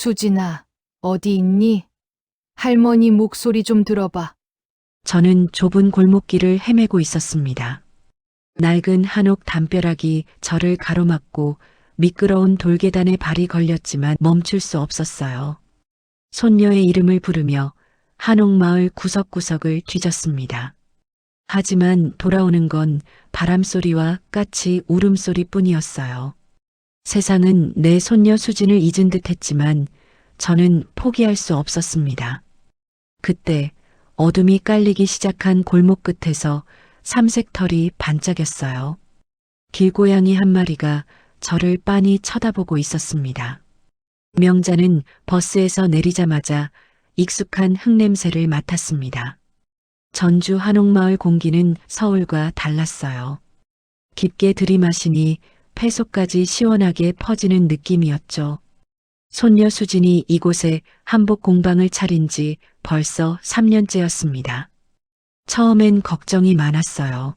수진아, 어디 있니? 할머니 목소리 좀 들어봐. 저는 좁은 골목길을 헤매고 있었습니다. 낡은 한옥 담벼락이 저를 가로막고 미끄러운 돌계단에 발이 걸렸지만 멈출 수 없었어요. 손녀의 이름을 부르며 한옥마을 구석구석을 뒤졌습니다. 하지만 돌아오는 건 바람소리와 까치 울음소리뿐이었어요. 세상은 내 손녀 수진을 잊은 듯 했지만 저는 포기할 수 없었습니다. 그때 어둠이 깔리기 시작한 골목 끝에서 삼색털이 반짝였어요. 길고양이 한 마리가 저를 빤히 쳐다보고 있었습니다. 명자는 버스에서 내리자마자 익숙한 흙냄새를 맡았습니다. 전주 한옥마을 공기는 서울과 달랐어요. 깊게 들이마시니 폐속까지 시원하게 퍼지는 느낌이었죠. 손녀 수진이 이곳에 한복 공방을 차린 지 벌써 3년째였습니다. 처음엔 걱정이 많았어요.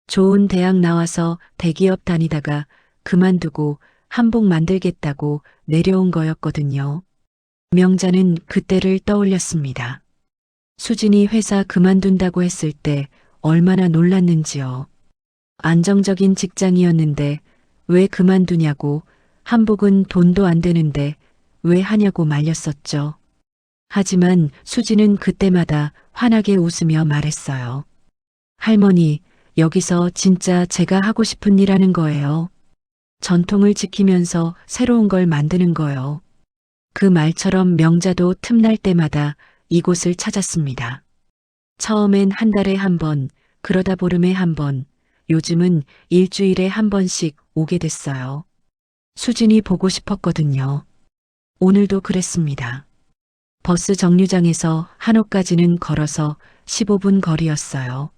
좋은 대학 나와서 대기업 다니다가 그만두고 한복 만들겠다고 내려온 거였거든요. 명자는 그때를 떠올렸습니다. 수진이 회사 그만둔다고 했을 때 얼마나 놀랐는지요. 안정적인 직장이었는데 왜 그만두냐고, 한복은 돈도 안 되는데 왜 하냐고 말렸었죠. 하지만 수진은 그때마다 환하게 웃으며 말했어요. 할머니, 여기서 진짜 제가 하고 싶은 일 하는 거예요. 전통을 지키면서 새로운 걸 만드는 거요. 그 말처럼 명자도 틈날 때마다 이곳을 찾았습니다. 처음엔 한 달에 한 번, 그러다 보름에 한 번, 요즘은 일주일에 한 번씩 오게 됐어요. 수진이 보고 싶었거든요. 오늘도 그랬습니다. 버스 정류장에서 한옥까지는 걸어서 15분 거리였어요.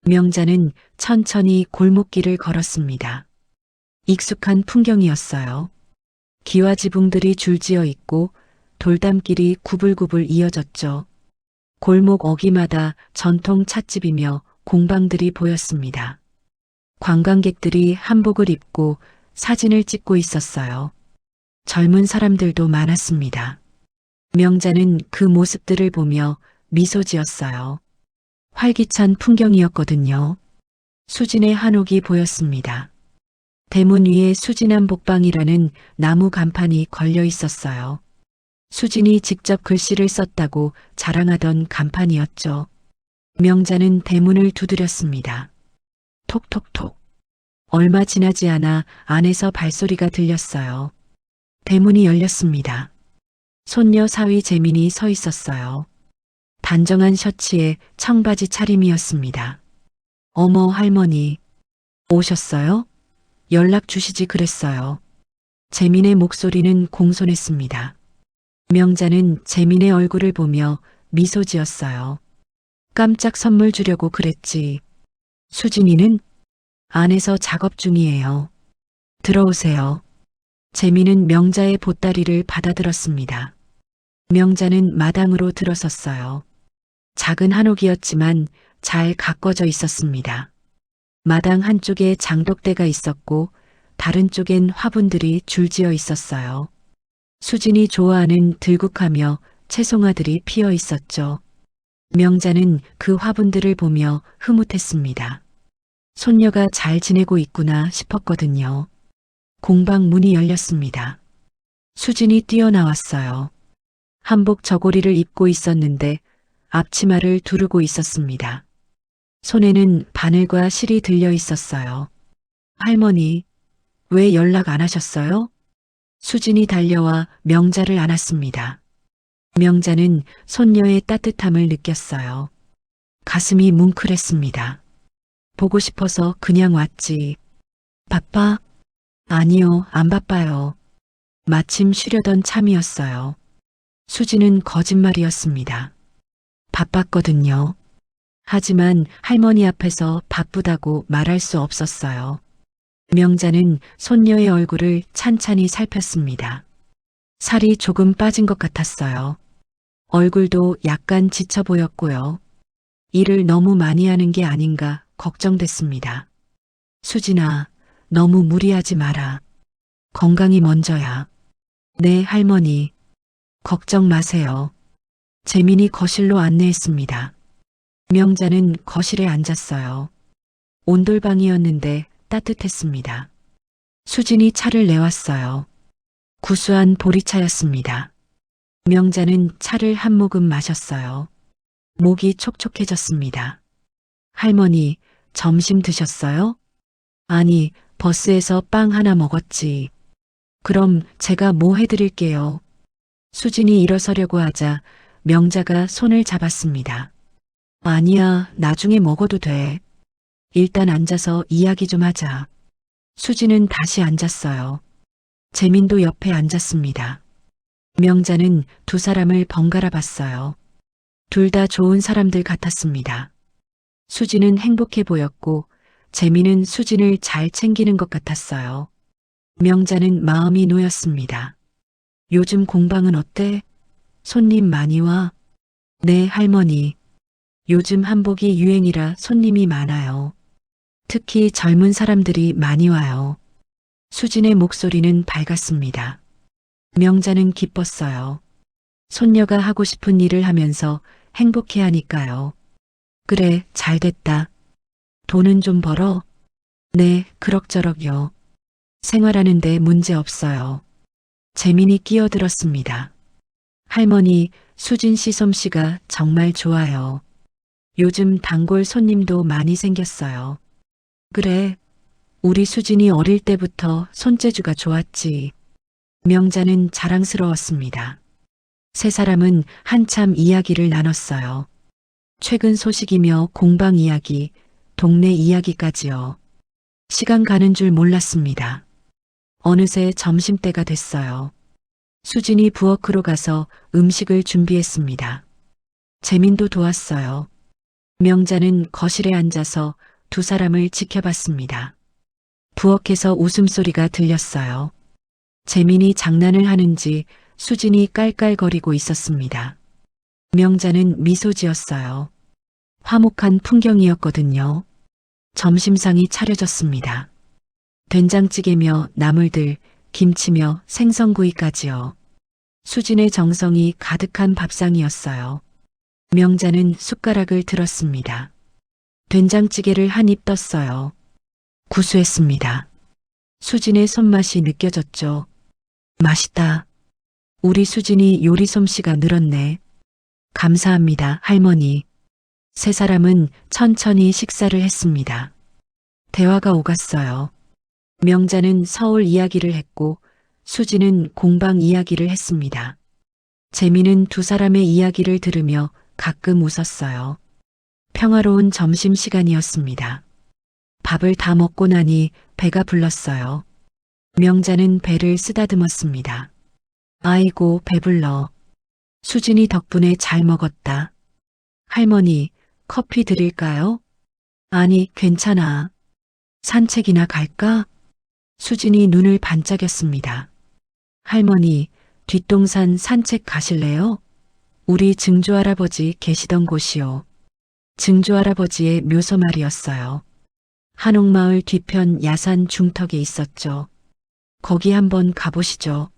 명자는 천천히 골목길을 걸었습니다. 익숙한 풍경이었어요. 기와 지붕들이 줄지어 있고 돌담길이 구불구불 이어졌죠. 골목 어귀마다 전통 찻집이며 공방들이 보였습니다. 관광객들이 한복을 입고 사진을 찍고 있었어요. 젊은 사람들도 많았습니다. 명자는 그 모습들을 보며 미소 지었어요. 활기찬 풍경이었거든요. 수진의 한옥이 보였습니다. 대문 위에 수진한복방이라는 나무 간판이 걸려 있었어요. 수진이 직접 글씨를 썼다고 자랑하던 간판이었죠. 명자는 대문을 두드렸습니다. 톡톡톡. 얼마 지나지 않아 안에서 발소리가 들렸어요. 대문이 열렸습니다. 손녀 사위 재민이 서 있었어요. 단정한 셔츠에 청바지 차림이었습니다. 어머 할머니, 오셨어요? 연락 주시지 그랬어요. 재민의 목소리는 공손했습니다. 명자는 재민의 얼굴을 보며 미소 지었어요. 깜짝 선물 주려고 그랬지. 수진이는 안에서 작업 중이에요. 들어오세요. 재민은 명자의 보따리를 받아들었습니다. 명자는 마당으로 들어섰어요. 작은 한옥이었지만 잘 가꿔져 있었습니다. 마당 한쪽에 장독대가 있었고 다른 쪽엔 화분들이 줄지어 있었어요. 수진이 좋아하는 들국화며 채송화들이 피어 있었죠. 명자는 그 화분들을 보며 흐뭇했습니다. 손녀가 잘 지내고 있구나 싶었거든요. 공방 문이 열렸습니다. 수진이 뛰어나왔어요. 한복 저고리를 입고 있었는데 앞치마를 두르고 있었습니다. 손에는 바늘과 실이 들려 있었어요. 할머니, 왜 연락 안 하셨어요? 수진이 달려와 명자를 안았습니다. 명자는 손녀의 따뜻함을 느꼈어요. 가슴이 뭉클했습니다. 보고 싶어서 그냥 왔지. 바빠? 아니요, 안 바빠요. 마침 쉬려던 참이었어요. 수진은 거짓말이었습니다. 바빴거든요. 하지만 할머니 앞에서 바쁘다고 말할 수 없었어요. 명자는 손녀의 얼굴을 찬찬히 살폈습니다. 살이 조금 빠진 것 같았어요. 얼굴도 약간 지쳐 보였고요. 일을 너무 많이 하는 게 아닌가 걱정됐습니다. 수진아, 너무 무리하지 마라. 건강이 먼저야. 네, 할머니. 걱정 마세요. 재민이 거실로 안내했습니다. 명자는 거실에 앉았어요. 온돌방이었는데 따뜻했습니다. 수진이 차를 내왔어요. 구수한 보리차였습니다. 명자는 차를 한 모금 마셨어요. 목이 촉촉해졌습니다. 할머니, 점심 드셨어요? 아니, 버스에서 빵 하나 먹었지. 그럼 제가 뭐 해드릴게요. 수진이 일어서려고 하자 명자가 손을 잡았습니다. 아니야, 나중에 먹어도 돼. 일단 앉아서 이야기 좀 하자. 수진은 다시 앉았어요. 재민도 옆에 앉았습니다. 명자는 두 사람을 번갈아 봤어요. 둘 다 좋은 사람들 같았습니다. 수진은 행복해 보였고 재민은 수진을 잘 챙기는 것 같았어요. 명자는 마음이 놓였습니다. 요즘 공방은 어때? 손님 많이 와? 네, 할머니. 요즘 한복이 유행이라 손님이 많아요. 특히 젊은 사람들이 많이 와요. 수진의 목소리는 밝았습니다. 명자는 기뻤어요. 손녀가 하고 싶은 일을 하면서 행복해 하니까요. 그래, 잘 됐다. 돈은 좀 벌어? 네, 그럭저럭요. 생활하는데 문제 없어요. 재민이 끼어들었습니다. 할머니, 수진 씨 솜씨가 정말 좋아요. 요즘 단골 손님도 많이 생겼어요. 그래, 우리 수진이 어릴 때부터 손재주가 좋았지. 명자는 자랑스러웠습니다. 세 사람은 한참 이야기를 나눴어요. 최근 소식이며 공방 이야기, 동네 이야기까지요. 시간 가는 줄 몰랐습니다. 어느새 점심때가 됐어요. 수진이 부엌으로 가서 음식을 준비했습니다. 재민도 도왔어요. 명자는 거실에 앉아서 두 사람을 지켜봤습니다. 부엌에서 웃음소리가 들렸어요. 재민이 장난을 하는지 수진이 깔깔거리고 있었습니다. 명자는 미소 지었어요. 화목한 풍경이었거든요. 점심상이 차려졌습니다. 된장찌개며 나물들, 김치며 생선구이까지요. 수진의 정성이 가득한 밥상이었어요. 명자는 숟가락을 들었습니다. 된장찌개를 한 입 떴어요. 구수했습니다. 수진의 손맛이 느껴졌죠. 맛있다. 우리 수진이 요리 솜씨가 늘었네. 감사합니다, 할머니. 세 사람은 천천히 식사를 했습니다. 대화가 오갔어요. 명자는 서울 이야기를 했고 수진은 공방 이야기를 했습니다. 재민은 두 사람의 이야기를 들으며 가끔 웃었어요. 평화로운 점심시간이었습니다. 밥을 다 먹고 나니 배가 불렀어요. 명자는 배를 쓰다듬었습니다. 아이고, 배불러. 수진이 덕분에 잘 먹었다. 할머니, 커피 드릴까요? 아니, 괜찮아. 산책이나 갈까? 수진이 눈을 반짝였습니다. 할머니, 뒷동산 산책 가실래요? 우리 증조할아버지 계시던 곳이요. 증조할아버지의 묘소말이었어요. 한옥마을 뒤편 야산 중턱에 있었죠. 거기 한번 가보시죠.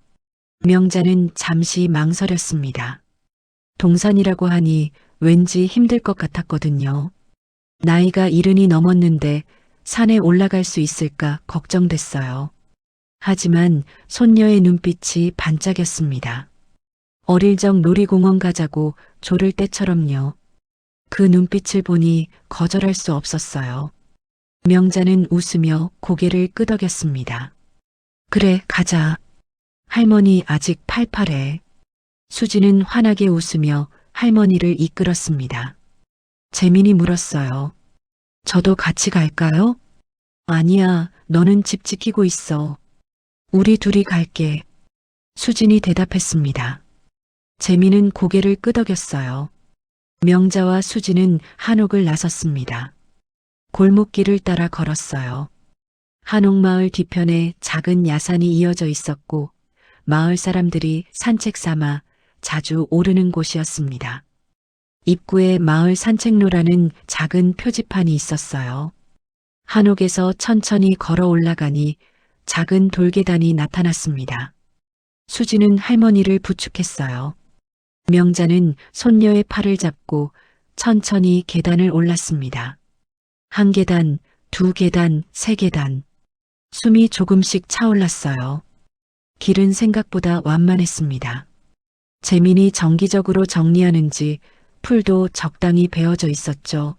명자는 잠시 망설였습니다. 동산이라고 하니 왠지 힘들 것 같았거든요. 나이가 70이 넘었는데 산에 올라갈 수 있을까 걱정됐어요. 하지만 손녀의 눈빛이 반짝였습니다. 어릴 적 놀이공원 가자고 조를 때처럼요. 그 눈빛을 보니 거절할 수 없었어요. 명자는 웃으며 고개를 끄덕였습니다. 그래, 가자. 할머니 아직 팔팔해. 수지는 환하게 웃으며 할머니를 이끌었습니다. 재민이 물었어요. 저도 같이 갈까요? 아니야, 너는 집 지키고 있어. 우리 둘이 갈게. 수진이 대답했습니다. 재민은 고개를 끄덕였어요. 명자와 수진은 한옥을 나섰습니다. 골목길을 따라 걸었어요. 한옥마을 뒤편에 작은 야산이 이어져 있었고 마을 사람들이 산책 삼아 자주 오르는 곳이었습니다. 입구에 마을 산책로라는 작은 표지판이 있었어요. 한옥에서 천천히 걸어 올라가니 작은 돌계단이 나타났습니다. 수지는 할머니를 부축했어요. 명자는 손녀의 팔을 잡고 천천히 계단을 올랐습니다. 한 계단, 두 계단, 세 계단. 숨이 조금씩 차올랐어요. 길은 생각보다 완만했습니다. 재민이 정기적으로 정리하는지 풀도 적당히 베어져 있었죠.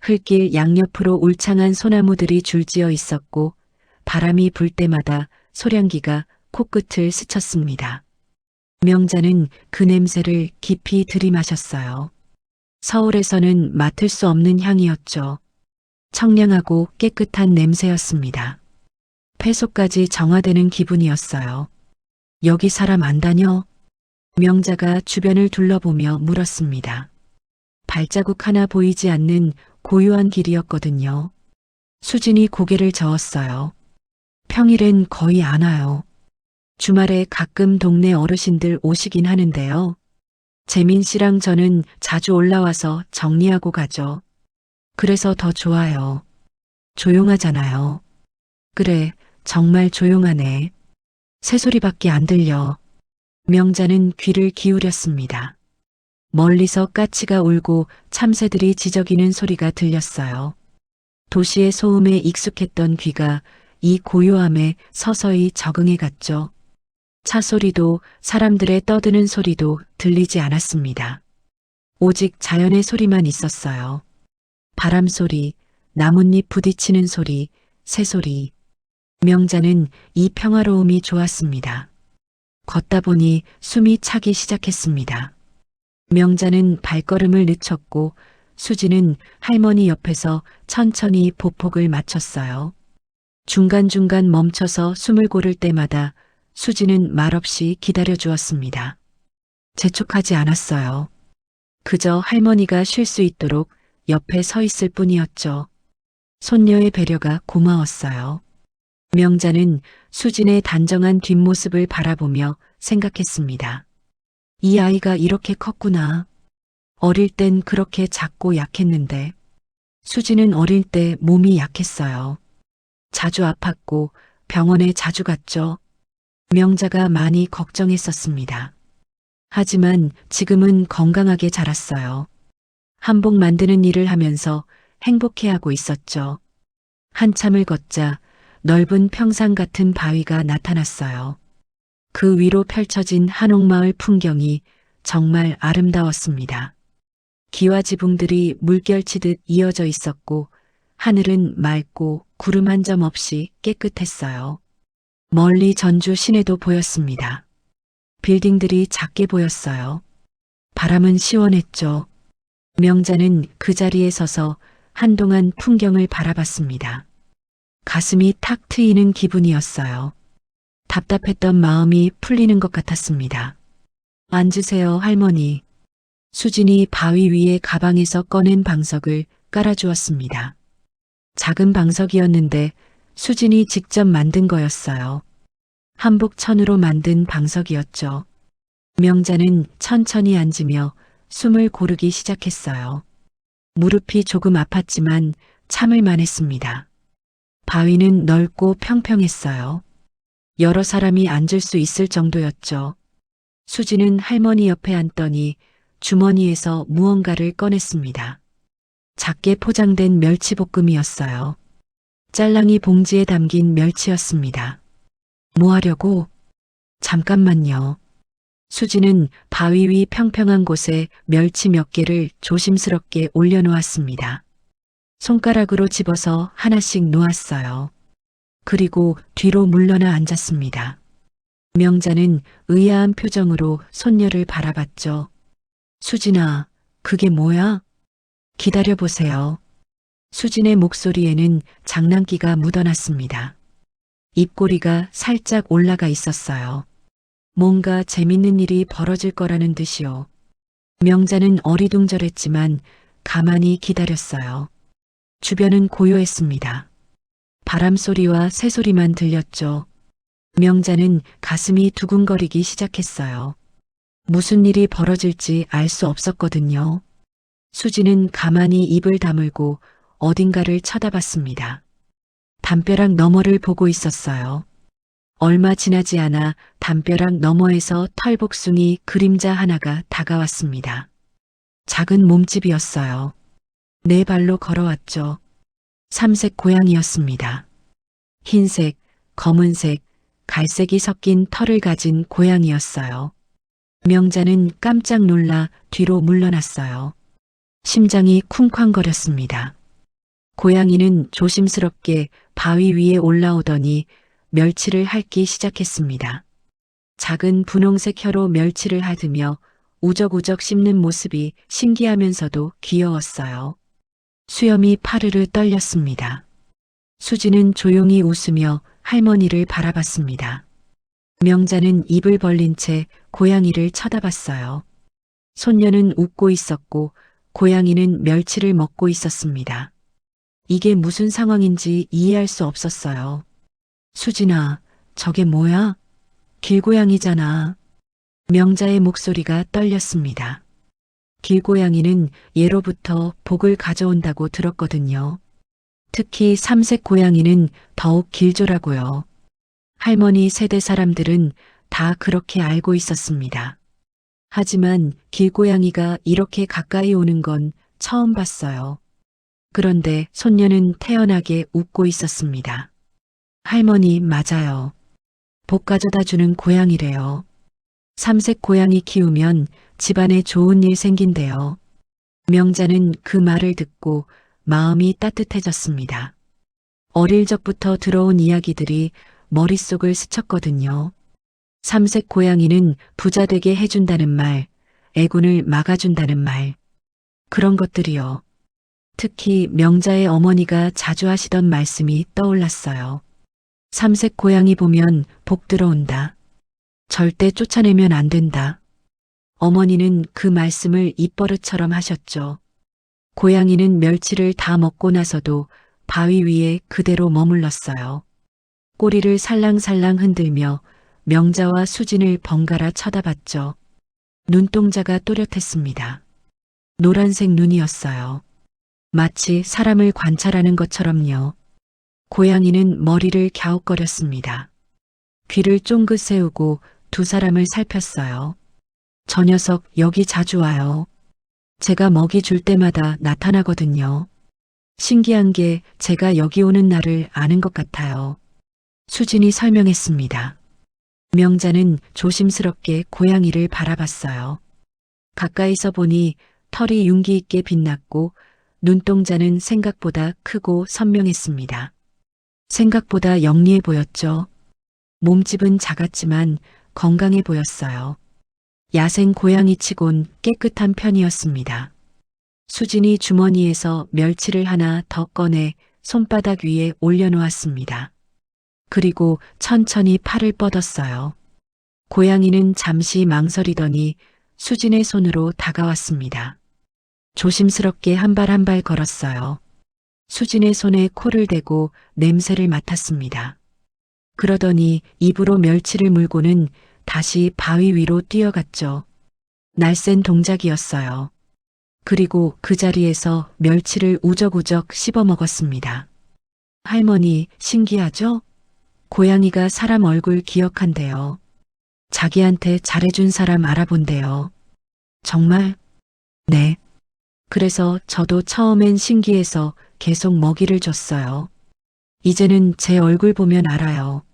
흙길 양옆으로 울창한 소나무들이 줄지어 있었고 바람이 불 때마다 소량기가 코끝을 스쳤습니다. 명자는 그 냄새를 깊이 들이마셨어요. 서울에서는 맡을 수 없는 향이었죠. 청량하고 깨끗한 냄새였습니다. 폐속까지 정화되는 기분이었어요. 여기 사람 안 다녀? 명자가 주변을 둘러보며 물었습니다. 발자국 하나 보이지 않는 고요한 길이었거든요. 수진이 고개를 저었어요. 평일엔 거의 안 와요. 주말에 가끔 동네 어르신들 오시긴 하는데요. 재민 씨랑 저는 자주 올라와서 정리하고 가죠. 그래서 더 좋아요. 조용하잖아요. 그래, 정말 조용하네. 새소리밖에 안 들려. 명자는 귀를 기울였습니다. 멀리서 까치가 울고 참새들이 지저귀는 소리가 들렸어요. 도시의 소음에 익숙했던 귀가 이 고요함에 서서히 적응해 갔죠. 차 소리도 사람들의 떠드는 소리도 들리지 않았습니다. 오직 자연의 소리만 있었어요. 바람 소리, 나뭇잎 부딪히는 소리, 새소리. 명자는 이 평화로움이 좋았습니다. 걷다 보니 숨이 차기 시작했습니다. 명자는 발걸음을 늦췄고 수지는 할머니 옆에서 천천히 보폭을 맞췄어요. 중간중간 멈춰서 숨을 고를 때마다 수지는 말없이 기다려 주었습니다. 재촉하지 않았어요. 그저 할머니가 쉴 수 있도록 옆에 서 있을 뿐이었죠. 손녀의 배려가 고마웠어요. 명자는 수진의 단정한 뒷모습을 바라보며 생각했습니다. 이 아이가 이렇게 컸구나. 어릴 땐 그렇게 작고 약했는데. 수진은 어릴 때 몸이 약했어요. 자주 아팠고 병원에 자주 갔죠. 명자가 많이 걱정했었습니다. 하지만 지금은 건강하게 자랐어요. 한복 만드는 일을 하면서 행복해하고 있었죠. 한참을 걷자 넓은 평상 같은 바위가 나타났어요. 그 위로 펼쳐진 한옥마을 풍경이 정말 아름다웠습니다. 기와지붕들이 물결치듯 이어져 있었고 하늘은 맑고 구름 한 점 없이 깨끗했어요. 멀리 전주 시내도 보였습니다. 빌딩들이 작게 보였어요. 바람은 시원했죠. 명자는 그 자리에 서서 한동안 풍경을 바라봤습니다. 가슴이 탁 트이는 기분이었어요. 답답했던 마음이 풀리는 것 같았습니다. 앉으세요, 할머니. 수진이 바위 위에 가방에서 꺼낸 방석을 깔아주었습니다. 작은 방석이었는데 수진이 직접 만든 거였어요. 한복천으로 만든 방석이었죠. 명자는 천천히 앉으며 숨을 고르기 시작했어요. 무릎이 조금 아팠지만 참을 만했습니다. 바위는 넓고 평평했어요. 여러 사람이 앉을 수 있을 정도였죠. 수지는 할머니 옆에 앉더니 주머니에서 무언가를 꺼냈습니다. 작게 포장된 멸치볶음이었어요. 짤랑이 봉지에 담긴 멸치였습니다. 뭐 하려고? 잠깐만요. 수지는 바위 위 평평한 곳에 멸치 몇 개를 조심스럽게 올려놓았습니다. 손가락으로 집어서 하나씩 놓았어요. 그리고 뒤로 물러나 앉았습니다. 명자는 의아한 표정으로 손녀를 바라봤죠. 수진아, 그게 뭐야? 기다려보세요. 수진의 목소리에는 장난기가 묻어났습니다. 입꼬리가 살짝 올라가 있었어요. 뭔가 재밌는 일이 벌어질 거라는 듯이요. 명자는 어리둥절했지만 가만히 기다렸어요. 주변은 고요했습니다. 바람 소리와 새 소리만 들렸죠. 명자는 가슴이 두근거리기 시작했어요. 무슨 일이 벌어질지 알 수 없었거든요. 수지는 가만히 입을 다물고 어딘가를 쳐다봤습니다. 담벼락 너머를 보고 있었어요. 얼마 지나지 않아 담벼락 너머에서 털복숭이 그림자 하나가 다가왔습니다. 작은 몸집이었어요. 네 발로 걸어왔죠. 삼색 고양이였습니다. 흰색, 검은색, 갈색이 섞인 털을 가진 고양이였어요. 명자는 깜짝 놀라 뒤로 물러났어요. 심장이 쿵쾅거렸습니다. 고양이는 조심스럽게 바위 위에 올라오더니 멸치를 핥기 시작했습니다. 작은 분홍색 혀로 멸치를 핥으며 우적우적 씹는 모습이 신기하면서도 귀여웠어요. 수염이 파르르 떨렸습니다. 수지는 조용히 웃으며 할머니를 바라봤습니다. 명자는 입을 벌린 채 고양이를 쳐다봤어요. 손녀는 웃고 있었고 고양이는 멸치를 먹고 있었습니다. 이게 무슨 상황인지 이해할 수 없었어요. 수진아, 저게 뭐야? 길고양이잖아. 명자의 목소리가 떨렸습니다. 길고양이는 예로부터 복을 가져온다고 들었거든요. 특히 삼색 고양이는 더욱 길조라고요. 할머니 세대 사람들은 다 그렇게 알고 있었습니다. 하지만 길고양이가 이렇게 가까이 오는 건 처음 봤어요. 그런데 손녀는 태연하게 웃고 있었습니다. 할머니, 맞아요. 복 가져다 주는 고양이래요. 삼색 고양이 키우면 집안에 좋은 일 생긴대요. 명자는 그 말을 듣고 마음이 따뜻해졌습니다. 어릴 적부터 들어온 이야기들이 머릿속을 스쳤거든요. 삼색 고양이는 부자 되게 해준다는 말, 애군을 막아준다는 말, 그런 것들이요. 특히 명자의 어머니가 자주 하시던 말씀이 떠올랐어요. 삼색 고양이 보면 복 들어온다. 절대 쫓아내면 안 된다. 어머니는 그 말씀을 입버릇처럼 하셨죠. 고양이는 멸치를 다 먹고 나서도 바위 위에 그대로 머물렀어요. 꼬리를 살랑살랑 흔들며 명자와 수진을 번갈아 쳐다봤죠. 눈동자가 또렷했습니다. 노란색 눈이었어요. 마치 사람을 관찰하는 것처럼요. 고양이는 머리를 갸웃거렸습니다. 귀를 쫑긋 세우고 두 사람을 살폈어요. 저 녀석 여기 자주 와요. 제가 먹이 줄 때마다 나타나거든요. 신기한 게 제가 여기 오는 날을 아는 것 같아요. 수진이 설명했습니다. 명자는 조심스럽게 고양이를 바라봤어요. 가까이서 보니 털이 윤기 있게 빛났고 눈동자는 생각보다 크고 선명했습니다. 생각보다 영리해 보였죠. 몸집은 작았지만 건강해 보였어요. 야생 고양이치곤 깨끗한 편이었습니다. 수진이 주머니에서 멸치를 하나 더 꺼내 손바닥 위에 올려놓았습니다. 그리고 천천히 팔을 뻗었어요. 고양이는 잠시 망설이더니 수진의 손으로 다가왔습니다. 조심스럽게 한 발 한 발 걸었어요. 수진의 손에 코를 대고 냄새를 맡았습니다. 그러더니 입으로 멸치를 물고는 다시 바위 위로 뛰어갔죠. 날쌘 동작이었어요. 그리고 그 자리에서 멸치를 우적우적 씹어 먹었습니다. 할머니, 신기하죠? 고양이가 사람 얼굴 기억한대요. 자기한테 잘해준 사람 알아본대요. 정말? 네. 그래서 저도 처음엔 신기해서 계속 먹이를 줬어요. 이제는 제 얼굴 보면 알아요.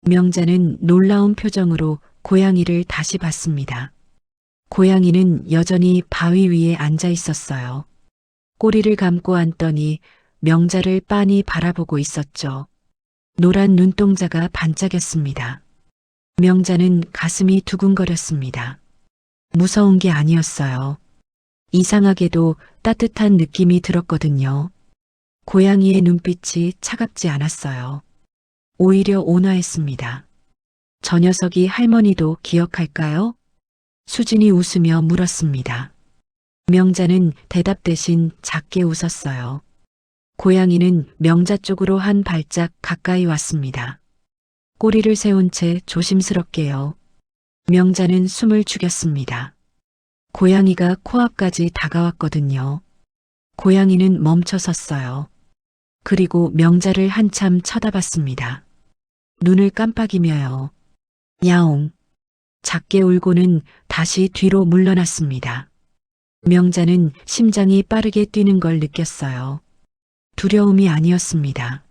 명자는 놀라운 표정으로 고양이를 다시 봤습니다. 고양이는 여전히 바위 위에 앉아 있었어요. 꼬리를 감고 앉더니 명자를 빤히 바라보고 있었죠. 노란 눈동자가 반짝였습니다. 명자는 가슴이 두근거렸습니다. 무서운 게 아니었어요. 이상하게도 따뜻한 느낌이 들었거든요. 고양이의 눈빛이 차갑지 않았어요. 오히려 온화했습니다. 저 녀석이 할머니도 기억할까요? 수진이 웃으며 물었습니다. 명자는 대답 대신 작게 웃었어요. 고양이는 명자 쪽으로 한 발짝 가까이 왔습니다. 꼬리를 세운 채 조심스럽게요. 명자는 숨을 죽였습니다. 고양이가 코앞까지 다가왔거든요. 고양이는 멈춰 섰어요. 그리고 명자를 한참 쳐다봤습니다. 눈을 깜빡이며요. 야옹. 작게 울고는 다시 뒤로 물러났습니다. 명자는 심장이 빠르게 뛰는 걸 느꼈어요. 두려움이 아니었습니다.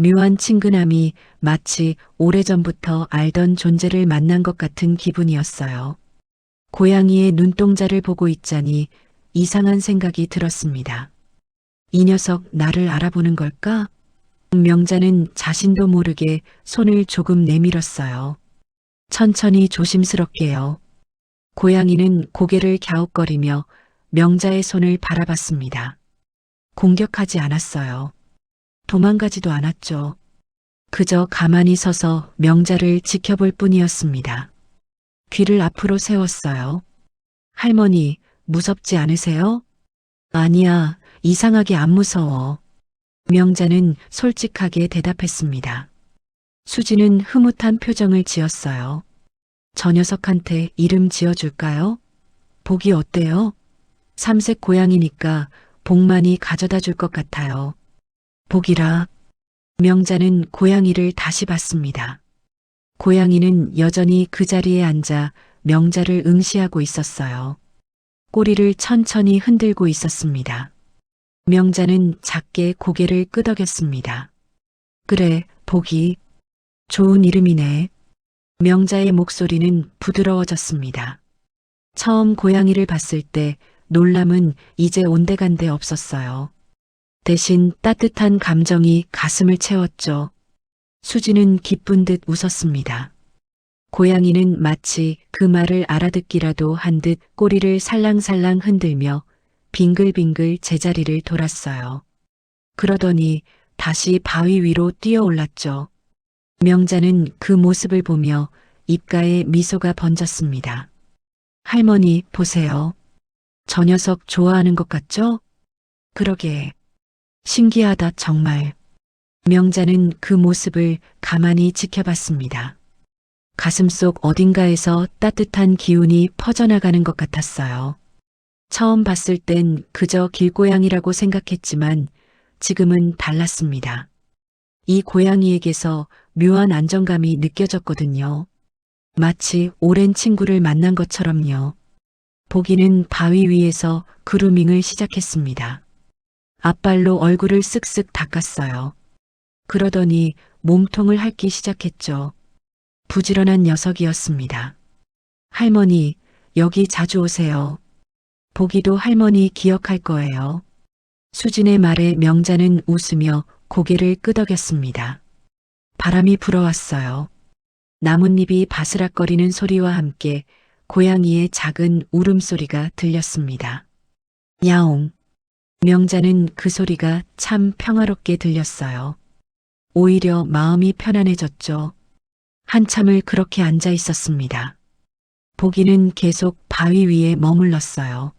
묘한 친근함이 마치 오래전부터 알던 존재를 만난 것 같은 기분이었어요. 고양이의 눈동자를 보고 있자니 이상한 생각이 들었습니다. 이 녀석 나를 알아보는 걸까? 명자는 자신도 모르게 손을 조금 내밀었어요. 천천히 조심스럽게요. 고양이는 고개를 갸웃거리며 명자의 손을 바라봤습니다. 공격하지 않았어요. 도망가지도 않았죠. 그저 가만히 서서 명자를 지켜볼 뿐이었습니다. 귀를 앞으로 세웠어요. 할머니, 무섭지 않으세요? 아니야, 이상하게 안 무서워. 명자는 솔직하게 대답했습니다. 수지는 흐뭇한 표정을 지었어요. 저 녀석한테 이름 지어줄까요? 복이 어때요? 삼색 고양이니까 복 많이 가져다 줄 것 같아요. 복이라. 명자는 고양이를 다시 봤습니다. 고양이는 여전히 그 자리에 앉아 명자를 응시하고 있었어요. 꼬리를 천천히 흔들고 있었습니다. 명자는 작게 고개를 끄덕였습니다. 그래, 복이. 좋은 이름이네. 명자의 목소리는 부드러워졌습니다. 처음 고양이를 봤을 때 놀람은 이제 온데간데 없었어요. 대신 따뜻한 감정이 가슴을 채웠죠. 수지는 기쁜 듯 웃었습니다. 고양이는 마치 그 말을 알아듣기라도 한 듯 꼬리를 살랑살랑 흔들며 빙글빙글 제자리를 돌았어요. 그러더니 다시 바위 위로 뛰어올랐죠. 명자는 그 모습을 보며 입가에 미소가 번졌습니다. 할머니, 보세요. 저 녀석 좋아하는 것 같죠? 그러게. 신기하다, 정말. 명자는 그 모습을 가만히 지켜봤습니다. 가슴속 어딘가에서 따뜻한 기운이 퍼져나가는 것 같았어요. 처음 봤을 땐 그저 길고양이라고 생각했지만 지금은 달랐습니다. 이 고양이에게서 묘한 안정감이 느껴졌거든요. 마치 오랜 친구를 만난 것처럼요. 보기는 바위 위에서 그루밍을 시작했습니다. 앞발로 얼굴을 쓱쓱 닦았어요. 그러더니 몸통을 핥기 시작했죠. 부지런한 녀석이었습니다. 할머니, 여기 자주 오세요. 보기도 할머니 기억할 거예요. 수진의 말에 명자는 웃으며 고개를 끄덕였습니다. 바람이 불어왔어요. 나뭇잎이 바스락거리는 소리와 함께 고양이의 작은 울음소리가 들렸습니다. 야옹. 명자는 그 소리가 참 평화롭게 들렸어요. 오히려 마음이 편안해졌죠. 한참을 그렇게 앉아 있었습니다. 보기는 계속 바위 위에 머물렀어요.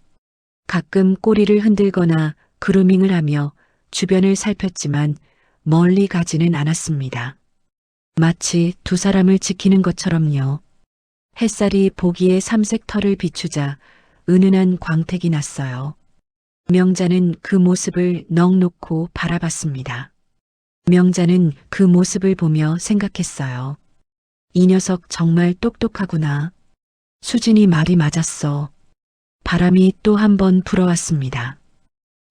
가끔 꼬리를 흔들거나 그루밍을 하며 주변을 살폈지만 멀리 가지는 않았습니다. 마치 두 사람을 지키는 것처럼요. 햇살이 보기의 삼색 털을 비추자 은은한 광택이 났어요. 명자는 그 모습을 넋 놓고 바라봤습니다. 명자는 그 모습을 보며 생각했어요. 이 녀석 정말 똑똑하구나. 수진이 말이 맞았어. 바람이 또 한 번 불어왔습니다.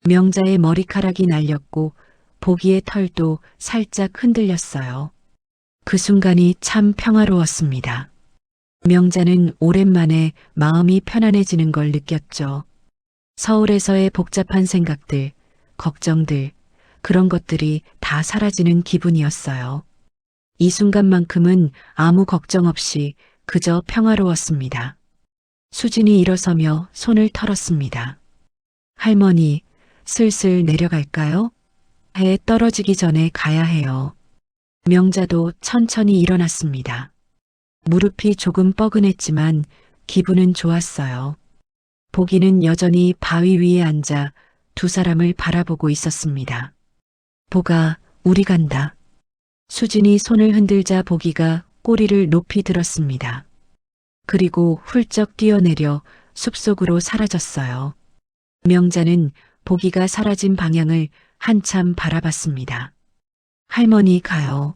명자의 머리카락이 날렸고 보기의 털도 살짝 흔들렸어요. 그 순간이 참 평화로웠습니다. 명자는 오랜만에 마음이 편안해지는 걸 느꼈죠. 서울에서의 복잡한 생각들, 걱정들, 그런 것들이 다 사라지는 기분이었어요. 이 순간만큼은 아무 걱정 없이 그저 평화로웠습니다. 수진이 일어서며 손을 털었습니다. 할머니, 슬슬 내려갈까요? 해 떨어지기 전에 가야 해요. 명자도 천천히 일어났습니다. 무릎이 조금 뻐근했지만 기분은 좋았어요. 보기는 여전히 바위 위에 앉아 두 사람을 바라보고 있었습니다. 보가, 우리 간다. 수진이 손을 흔들자 보기가 꼬리를 높이 들었습니다. 그리고 훌쩍 뛰어내려 숲속으로 사라졌어요. 명자는 보기가 사라진 방향을 한참 바라봤습니다. 할머니 가요.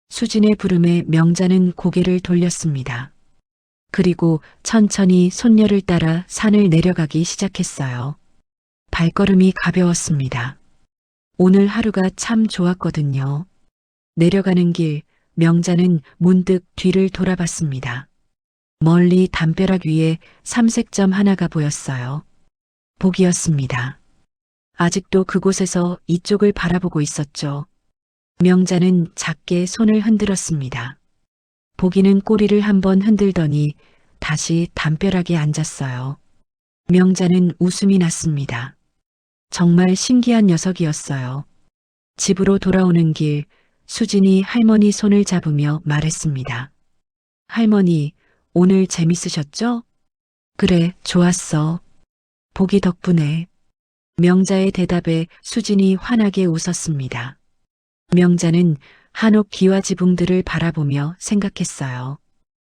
수진의 부름에 명자는 고개를 돌렸습니다. 그리고 천천히 손녀를 따라 산을 내려가기 시작했어요. 발걸음이 가벼웠습니다. 오늘 하루가 참 좋았거든요. 내려가는 길, 명자는 문득 뒤를 돌아봤습니다. 멀리 담벼락 위에 삼색점 하나가 보였어요. 복이었습니다. 아직도 그곳에서 이쪽을 바라보고 있었죠. 명자는 작게 손을 흔들었습니다. 복이는 꼬리를 한번 흔들더니 다시 담벼락에 앉았어요. 명자는 웃음이 났습니다. 정말 신기한 녀석이었어요. 집으로 돌아오는 길, 수진이 할머니 손을 잡으며 말했습니다. 할머니, 오늘 재밌으셨죠? 그래, 좋았어. 복이 덕분에. 명자의 대답에 수진이 환하게 웃었습니다. 명자는 한옥 기와지붕들을 바라보며 생각했어요.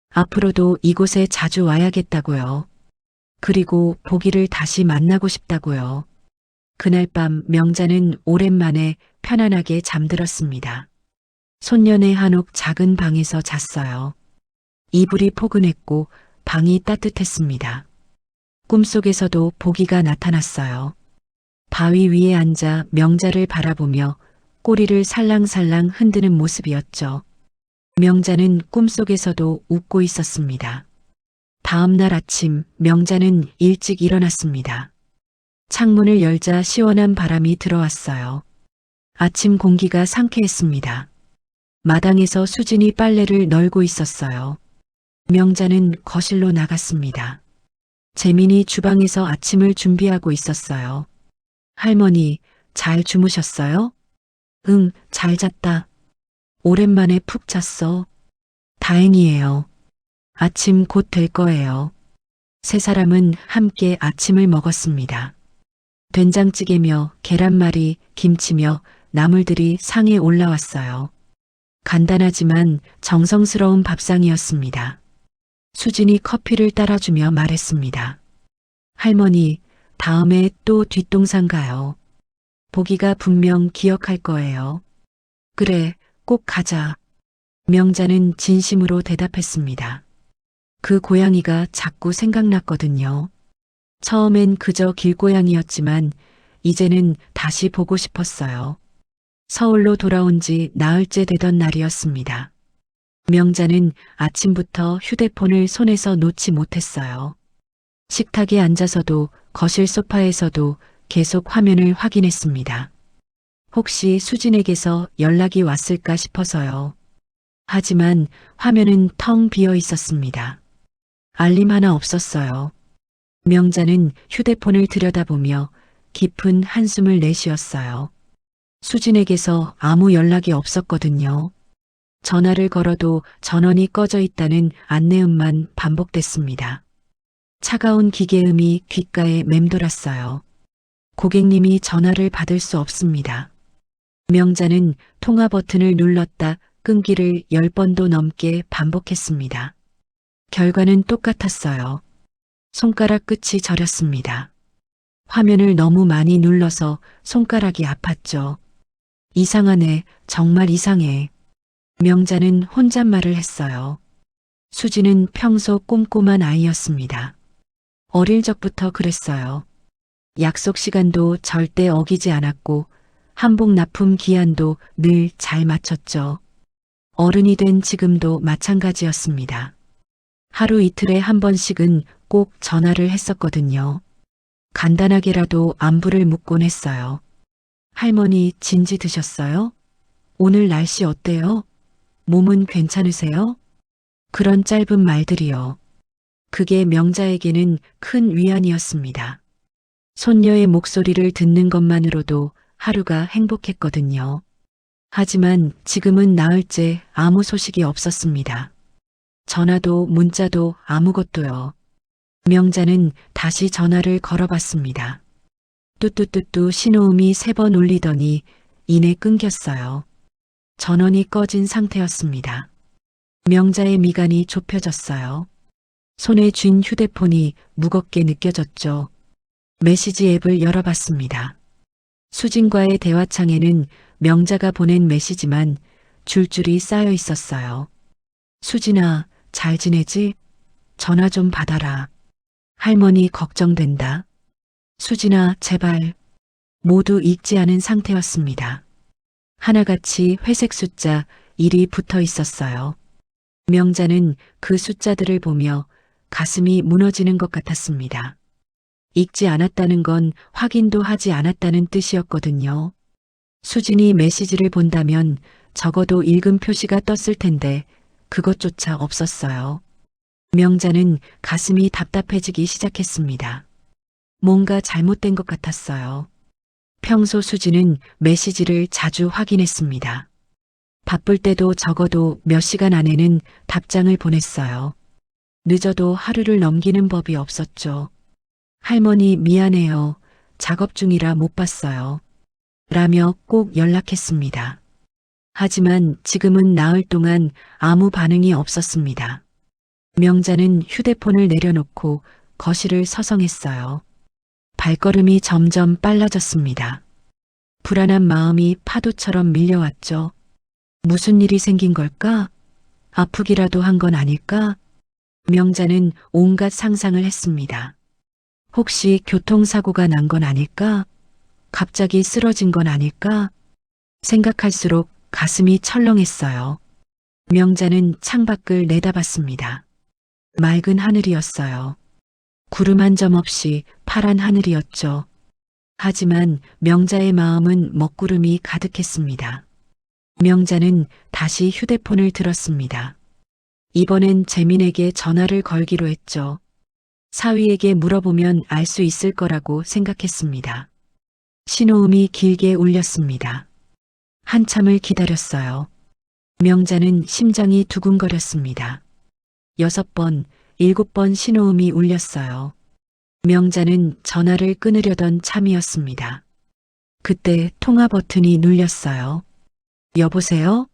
앞으로도 이곳에 자주 와야겠다고요. 그리고 복이를 다시 만나고 싶다고요. 그날 밤 명자는 오랜만에 편안하게 잠들었습니다. 손녀네 한옥 작은 방에서 잤어요. 이불이 포근했고 방이 따뜻했습니다. 꿈속에서도 복이가 나타났어요. 바위 위에 앉아 명자를 바라보며 꼬리를 살랑살랑 흔드는 모습이었죠. 명자는 꿈속에서도 웃고 있었습니다. 다음 날 아침 명자는 일찍 일어났습니다. 창문을 열자 시원한 바람이 들어왔어요. 아침 공기가 상쾌했습니다. 마당에서 수진이 빨래를 널고 있었어요. 명자는 거실로 나갔습니다. 재민이 주방에서 아침을 준비하고 있었어요. 할머니, 잘 주무셨어요? 응, 잘 잤다. 오랜만에 푹 잤어. 다행이에요. 아침 곧 될 거예요. 세 사람은 함께 아침을 먹었습니다. 된장찌개며 계란말이, 김치며 나물들이 상에 올라왔어요. 간단하지만 정성스러운 밥상이었습니다. 수진이 커피를 따라주며 말했습니다. 할머니, 다음에 또 뒷동산 가요. 보기가 분명 기억할 거예요. 그래, 꼭 가자. 명자는 진심으로 대답했습니다. 그 고양이가 자꾸 생각났거든요. 처음엔 그저 길고양이였지만 이제는 다시 보고 싶었어요. 서울로 돌아온 지 나흘째 되던 날이었습니다. 명자는 아침부터 휴대폰을 손에서 놓지 못했어요. 식탁에 앉아서도 거실 소파에서도 계속 화면을 확인했습니다. 혹시 수진에게서 연락이 왔을까 싶어서요. 하지만 화면은 텅 비어 있었습니다. 알림 하나 없었어요. 명자는 휴대폰을 들여다보며 깊은 한숨을 내쉬었어요. 수진에게서 아무 연락이 없었거든요. 전화를 걸어도 전원이 꺼져 있다는 안내음만 반복됐습니다. 차가운 기계음이 귓가에 맴돌았어요. 고객님이 전화를 받을 수 없습니다. 명자는 통화 버튼을 눌렀다 끊기를 10번도 넘게 반복했습니다. 결과는 똑같았어요. 손가락 끝이 저렸습니다. 화면을 너무 많이 눌러서 손가락이 아팠죠. 이상하네, 정말 이상해. 명자는 혼잣말을 했어요. 수지는 평소 꼼꼼한 아이였습니다. 어릴 적부터 그랬어요. 약속 시간도 절대 어기지 않았고 한복 납품 기한도 늘 잘 맞췄죠. 어른이 된 지금도 마찬가지였습니다. 하루 이틀에 한 번씩은 꼭 전화를 했었거든요. 간단하게라도 안부를 묻곤 했어요. 할머니 진지 드셨어요? 오늘 날씨 어때요? 몸은 괜찮으세요? 그런 짧은 말들이요. 그게 명자에게는 큰 위안이었습니다. 손녀의 목소리를 듣는 것만으로도 하루가 행복했거든요. 하지만 지금은 나흘째 아무 소식이 없었습니다. 전화도 문자도 아무것도요. 명자는 다시 전화를 걸어봤습니다. 뚜뚜뚜뚜 신호음이 3번 울리더니 이내 끊겼어요. 전원이 꺼진 상태였습니다. 명자의 미간이 좁혀졌어요. 손에 쥔 휴대폰이 무겁게 느껴졌죠. 메시지 앱을 열어봤습니다. 수진과의 대화창에는 명자가 보낸 메시지만 줄줄이 쌓여 있었어요. 수진아, 잘 지내지? 전화 좀 받아라. 할머니 걱정된다. 수진아, 제발. 모두 읽지 않은 상태였습니다. 하나같이 회색 숫자 1이 붙어 있었어요. 명자는 그 숫자들을 보며 가슴이 무너지는 것 같았습니다. 읽지 않았다는 건 확인도 하지 않았다는 뜻이었거든요. 수진이 메시지를 본다면 적어도 읽은 표시가 떴을 텐데 그것조차 없었어요. 명자는 가슴이 답답해지기 시작했습니다. 뭔가 잘못된 것 같았어요. 평소 수진은 메시지를 자주 확인했습니다. 바쁠 때도 적어도 몇 시간 안에는 답장을 보냈어요. 늦어도 하루를 넘기는 법이 없었죠. 할머니 미안해요. 작업 중이라 못 봤어요. 라며 꼭 연락했습니다. 하지만 지금은 나흘 동안 아무 반응이 없었습니다. 명자는 휴대폰을 내려놓고 거실을 서성했어요. 발걸음이 점점 빨라졌습니다. 불안한 마음이 파도처럼 밀려왔죠. 무슨 일이 생긴 걸까? 아프기라도 한 건 아닐까? 명자는 온갖 상상을 했습니다. 혹시 교통사고가 난 건 아닐까? 갑자기 쓰러진 건 아닐까? 생각할수록 가슴이 철렁했어요. 명자는 창밖을 내다봤습니다. 맑은 하늘이었어요. 구름 한 점 없이 파란 하늘이었죠. 하지만 명자의 마음은 먹구름이 가득했습니다. 명자는 다시 휴대폰을 들었습니다. 이번엔 재민에게 전화를 걸기로 했죠. 사위에게 물어보면 알 수 있을 거라고 생각했습니다. 신호음이 길게 울렸습니다. 한참을 기다렸어요. 명자는 심장이 두근거렸습니다. 6번, 7번 신호음이 울렸어요. 명자는 전화를 끊으려던 참이었습니다. 그때 통화 버튼이 눌렸어요. 여보세요?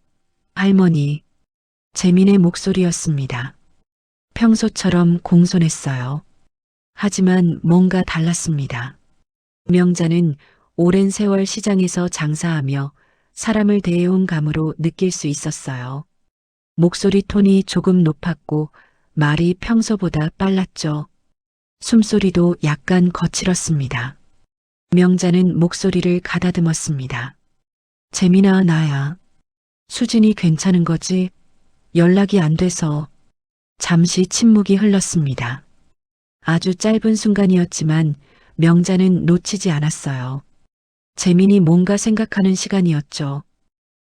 할머니. 재민의 목소리였습니다. 평소처럼 공손했어요. 하지만 뭔가 달랐습니다. 명자는 오랜 세월 시장에서 장사하며 사람을 대해온 감으로 느낄 수 있었어요. 목소리 톤이 조금 높았고 말이 평소보다 빨랐죠. 숨소리도 약간 거칠었습니다. 명자는 목소리를 가다듬었습니다. 재민아, 나야. 수진이 괜찮은 거지? 연락이 안 돼서. 잠시 침묵이 흘렀습니다. 아주 짧은 순간이었지만 명자는 놓치지 않았어요. 재민이 뭔가 생각하는 시간이었죠.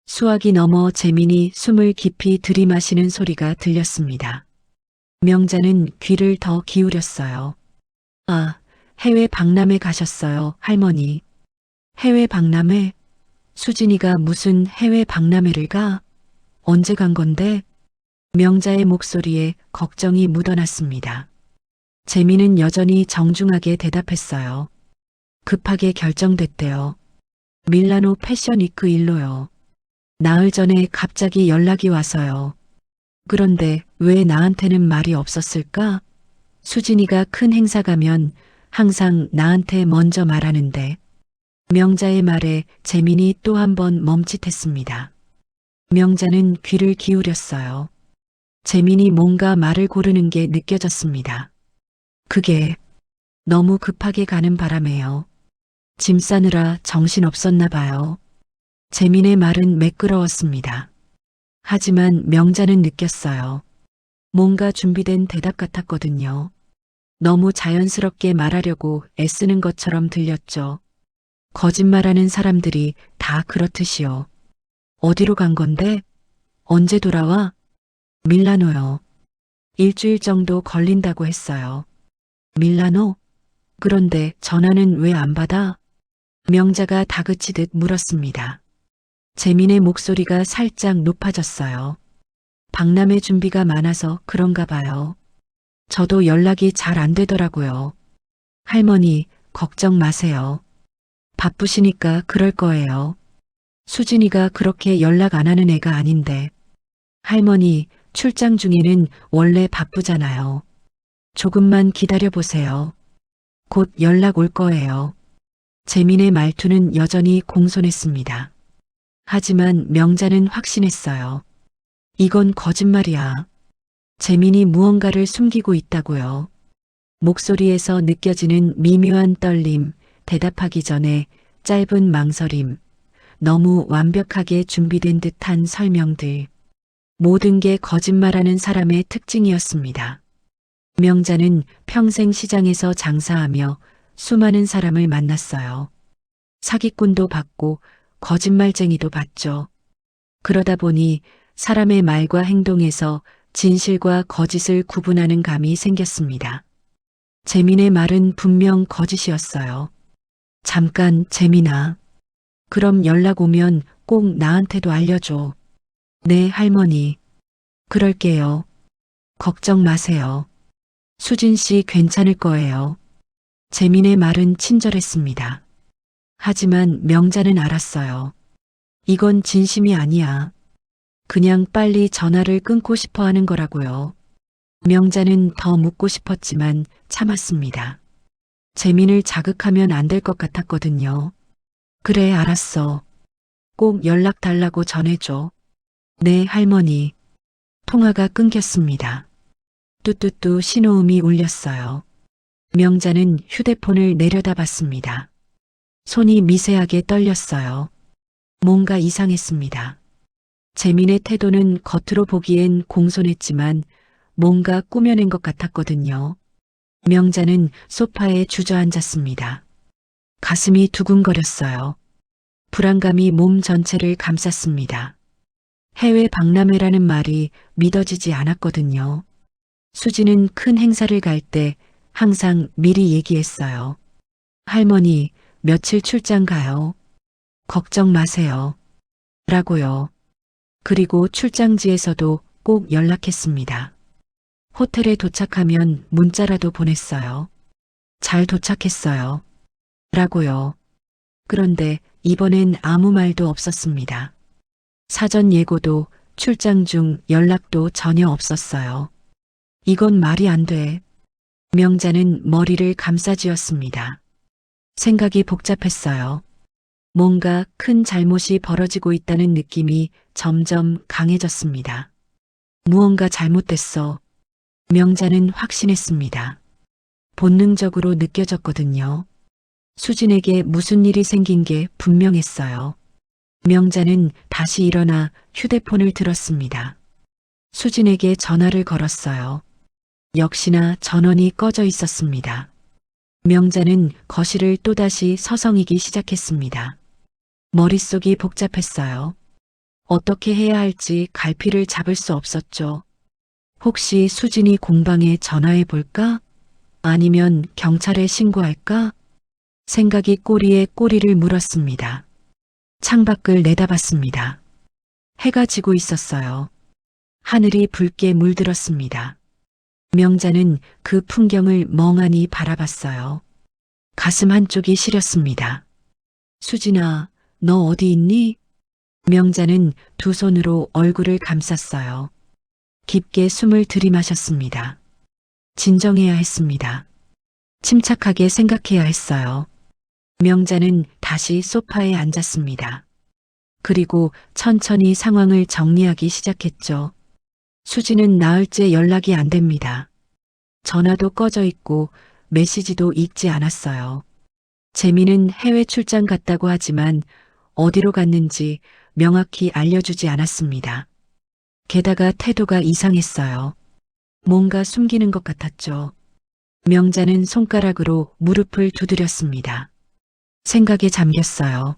수화기 넘어 재민이 숨을 깊이 들이마시는 소리가 들렸습니다. 명자는 귀를 더 기울였어요. 아, 해외 박람회 가셨어요, 할머니. 해외 박람회? 수진이가 무슨 해외 박람회를 가? 언제 간 건데? 명자의 목소리에 걱정이 묻어났습니다. 재민은 여전히 정중하게 대답했어요. 급하게 결정됐대요. 밀라노 패션 위크 일로요. 나흘 전에 갑자기 연락이 와서요. 그런데 왜 나한테는 말이 없었을까? 수진이가 큰 행사 가면 항상 나한테 먼저 말하는데. 명자의 말에 재민이 또 한 번 멈칫했습니다. 명자는 귀를 기울였어요. 재민이 뭔가 말을 고르는 게 느껴졌습니다. 그게 너무 급하게 가는 바람에요. 짐 싸느라 정신 없었나 봐요. 재민의 말은 매끄러웠습니다. 하지만 명자는 느꼈어요. 뭔가 준비된 대답 같았거든요. 너무 자연스럽게 말하려고 애쓰는 것처럼 들렸죠. 거짓말하는 사람들이 다 그렇듯이요. 어디로 간 건데? 언제 돌아와? 밀라노요. 일주일 정도 걸린다고 했어요. 밀라노? 그런데 전화는 왜 안 받아? 명자가 다그치듯 물었습니다. 재민의 목소리가 살짝 높아졌어요. 박람회 준비가 많아서 그런가 봐요. 저도 연락이 잘 안 되더라고요. 할머니, 걱정 마세요. 바쁘시니까 그럴 거예요. 수진이가 그렇게 연락 안 하는 애가 아닌데. 할머니, 출장 중에는 원래 바쁘잖아요. 조금만 기다려보세요. 곧 연락 올 거예요. 재민의 말투는 여전히 공손했습니다. 하지만 명자는 확신했어요. 이건 거짓말이야. 재민이 무언가를 숨기고 있다고요. 목소리에서 느껴지는 미묘한 떨림, 대답하기 전에 짧은 망설임, 너무 완벽하게 준비된 듯한 설명들. 모든 게 거짓말하는 사람의 특징이었습니다. 명자는 평생 시장에서 장사하며 수많은 사람을 만났어요. 사기꾼도 봤고 거짓말쟁이도 봤죠. 그러다 보니 사람의 말과 행동에서 진실과 거짓을 구분하는 감이 생겼습니다. 재민의 말은 분명 거짓이었어요. 잠깐, 재민아. 그럼 연락 오면 꼭 나한테도 알려줘. 네, 할머니. 그럴게요. 걱정 마세요. 수진 씨 괜찮을 거예요. 재민의 말은 친절했습니다. 하지만 명자는 알았어요. 이건 진심이 아니야. 그냥 빨리 전화를 끊고 싶어 하는 거라고요. 명자는 더 묻고 싶었지만 참았습니다. 재민을 자극하면 안 될 것 같았거든요. 그래, 알았어. 꼭 연락 달라고 전해줘. 네, 할머니. 통화가 끊겼습니다. 뚜뚜뚜 신호음이 울렸어요. 명자는 휴대폰을 내려다봤습니다. 손이 미세하게 떨렸어요. 뭔가 이상했습니다. 재민의 태도는 겉으로 보기엔 공손했지만 뭔가 꾸며낸 것 같았거든요. 명자는 소파에 주저앉았습니다. 가슴이 두근거렸어요. 불안감이 몸 전체를 감쌌습니다. 해외 박람회라는 말이 믿어지지 않았거든요. 수지는 큰 행사를 갈 때 항상 미리 얘기했어요. 할머니, 며칠 출장 가요. 걱정 마세요. 라고요. 그리고 출장지에서도 꼭 연락했습니다. 호텔에 도착하면 문자라도 보냈어요. 잘 도착했어요. 라고요. 그런데 이번엔 아무 말도 없었습니다. 사전 예고도 출장 중 연락도 전혀 없었어요. 이건 말이 안 돼. 명자는 머리를 감싸쥐었습니다. 생각이 복잡했어요. 뭔가 큰 잘못이 벌어지고 있다는 느낌이 점점 강해졌습니다. 무언가 잘못됐어. 명자는 확신했습니다. 본능적으로 느껴졌거든요. 수진에게 무슨 일이 생긴 게 분명했어요. 명자는 다시 일어나 휴대폰을 들었습니다. 수진에게 전화를 걸었어요. 역시나 전원이 꺼져 있었습니다. 명자는 거실을 또다시 서성이기 시작했습니다. 머릿속이 복잡했어요. 어떻게 해야 할지 갈피를 잡을 수 없었죠. 혹시 수진이 공방에 전화해 볼까? 아니면 경찰에 신고할까? 생각이 꼬리에 꼬리를 물었습니다. 창밖을 내다봤습니다. 해가 지고 있었어요. 하늘이 붉게 물들었습니다. 명자는 그 풍경을 멍하니 바라봤어요. 가슴 한쪽이 시렸습니다. 수진아, 너 어디 있니? 명자는 두 손으로 얼굴을 감쌌어요. 깊게 숨을 들이마셨습니다. 진정해야 했습니다. 침착하게 생각해야 했어요. 명자는 다시 소파에 앉았습니다. 그리고 천천히 상황을 정리하기 시작했죠. 수지는 나흘째 연락이 안 됩니다. 전화도 꺼져 있고 메시지도 읽지 않았어요. 재민은 해외 출장 갔다고 하지만 어디로 갔는지 명확히 알려주지 않았습니다. 게다가 태도가 이상했어요. 뭔가 숨기는 것 같았죠. 명자는 손가락으로 무릎을 두드렸습니다. 생각에 잠겼어요.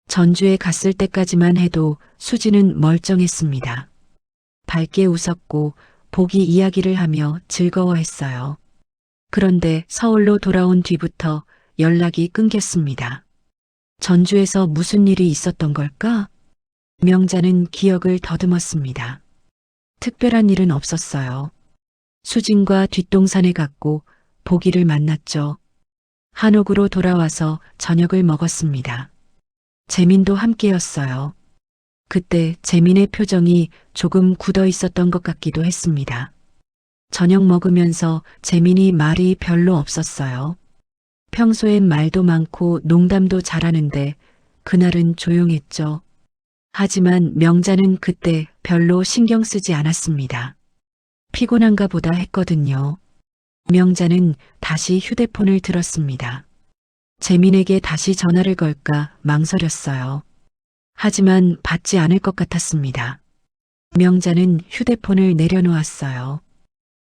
전주에 갔을 때까지만 해도 수지는 멀쩡했습니다. 밝게 웃었고 보기 이야기를 하며 즐거워했어요. 그런데 서울로 돌아온 뒤부터 연락이 끊겼습니다. 전주에서 무슨 일이 있었던 걸까? 명자는 기억을 더듬었습니다. 특별한 일은 없었어요. 수진과 뒷동산에 갔고 보기를 만났죠. 한옥으로 돌아와서 저녁을 먹었습니다. 재민도 함께였어요. 그때 재민의 표정이 조금 굳어 있었던 것 같기도 했습니다. 저녁 먹으면서 재민이 말이 별로 없었어요. 평소엔 말도 많고 농담도 잘하는데 그날은 조용했죠. 하지만 명자는 그때 별로 신경 쓰지 않았습니다. 피곤한가 보다 했거든요. 명자는 다시 휴대폰을 들었습니다. 재민에게 다시 전화를 걸까 망설였어요. 하지만 받지 않을 것 같았습니다. 명자는 휴대폰을 내려놓았어요.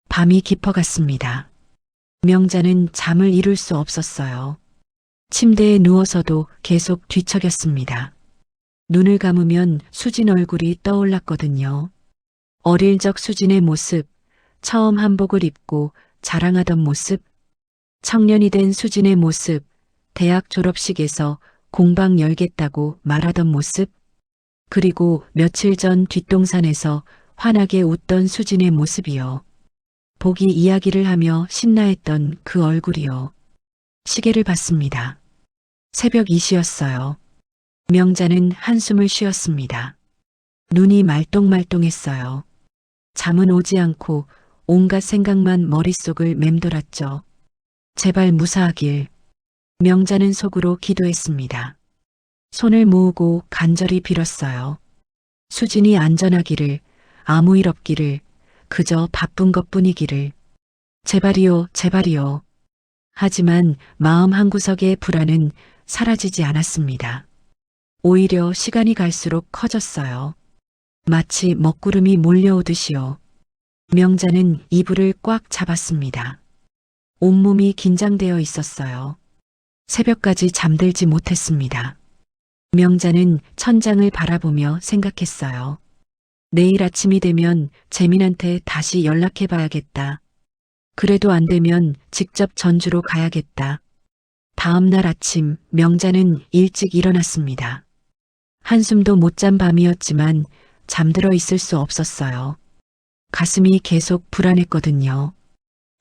밤이 깊어갔습니다. 명자는 잠을 이룰 수 없었어요. 침대에 누워서도 계속 뒤척였습니다. 눈을 감으면 수진 얼굴이 떠올랐거든요. 어릴 적 수진의 모습, 처음 한복을 입고 자랑하던 모습, 청년이 된 수진의 모습, 대학 졸업식에서 공방 열겠다고 말하던 모습, 그리고 며칠 전 뒷동산에서 환하게 웃던 수진의 모습이요. 복이 이야기를 하며 신나했던 그 얼굴이요. 시계를 봤습니다. 새벽 2시였어요. 명자는 한숨을 쉬었습니다. 눈이 말똥말똥했어요. 잠은 오지 않고 온갖 생각만 머릿속을 맴돌았죠. 제발 무사하길. 명자는 속으로 기도했습니다. 손을 모으고 간절히 빌었어요. 수진이 안전하기를, 아무 일 없기를, 그저 바쁜 것뿐이기를. 제발이요, 제발이요. 하지만 마음 한구석의 불안은 사라지지 않았습니다. 오히려 시간이 갈수록 커졌어요. 마치 먹구름이 몰려오듯이요. 명자는 이불을 꽉 잡았습니다. 온몸이 긴장되어 있었어요. 새벽까지 잠들지 못했습니다. 명자는 천장을 바라보며 생각했어요. 내일 아침이 되면 재민한테 다시 연락해 봐야겠다. 그래도 안 되면 직접 전주로 가야겠다. 다음 날 아침 명자는 일찍 일어났습니다. 한숨도 못 잔 밤이었지만 잠들어 있을 수 없었어요. 가슴이 계속 불안했거든요.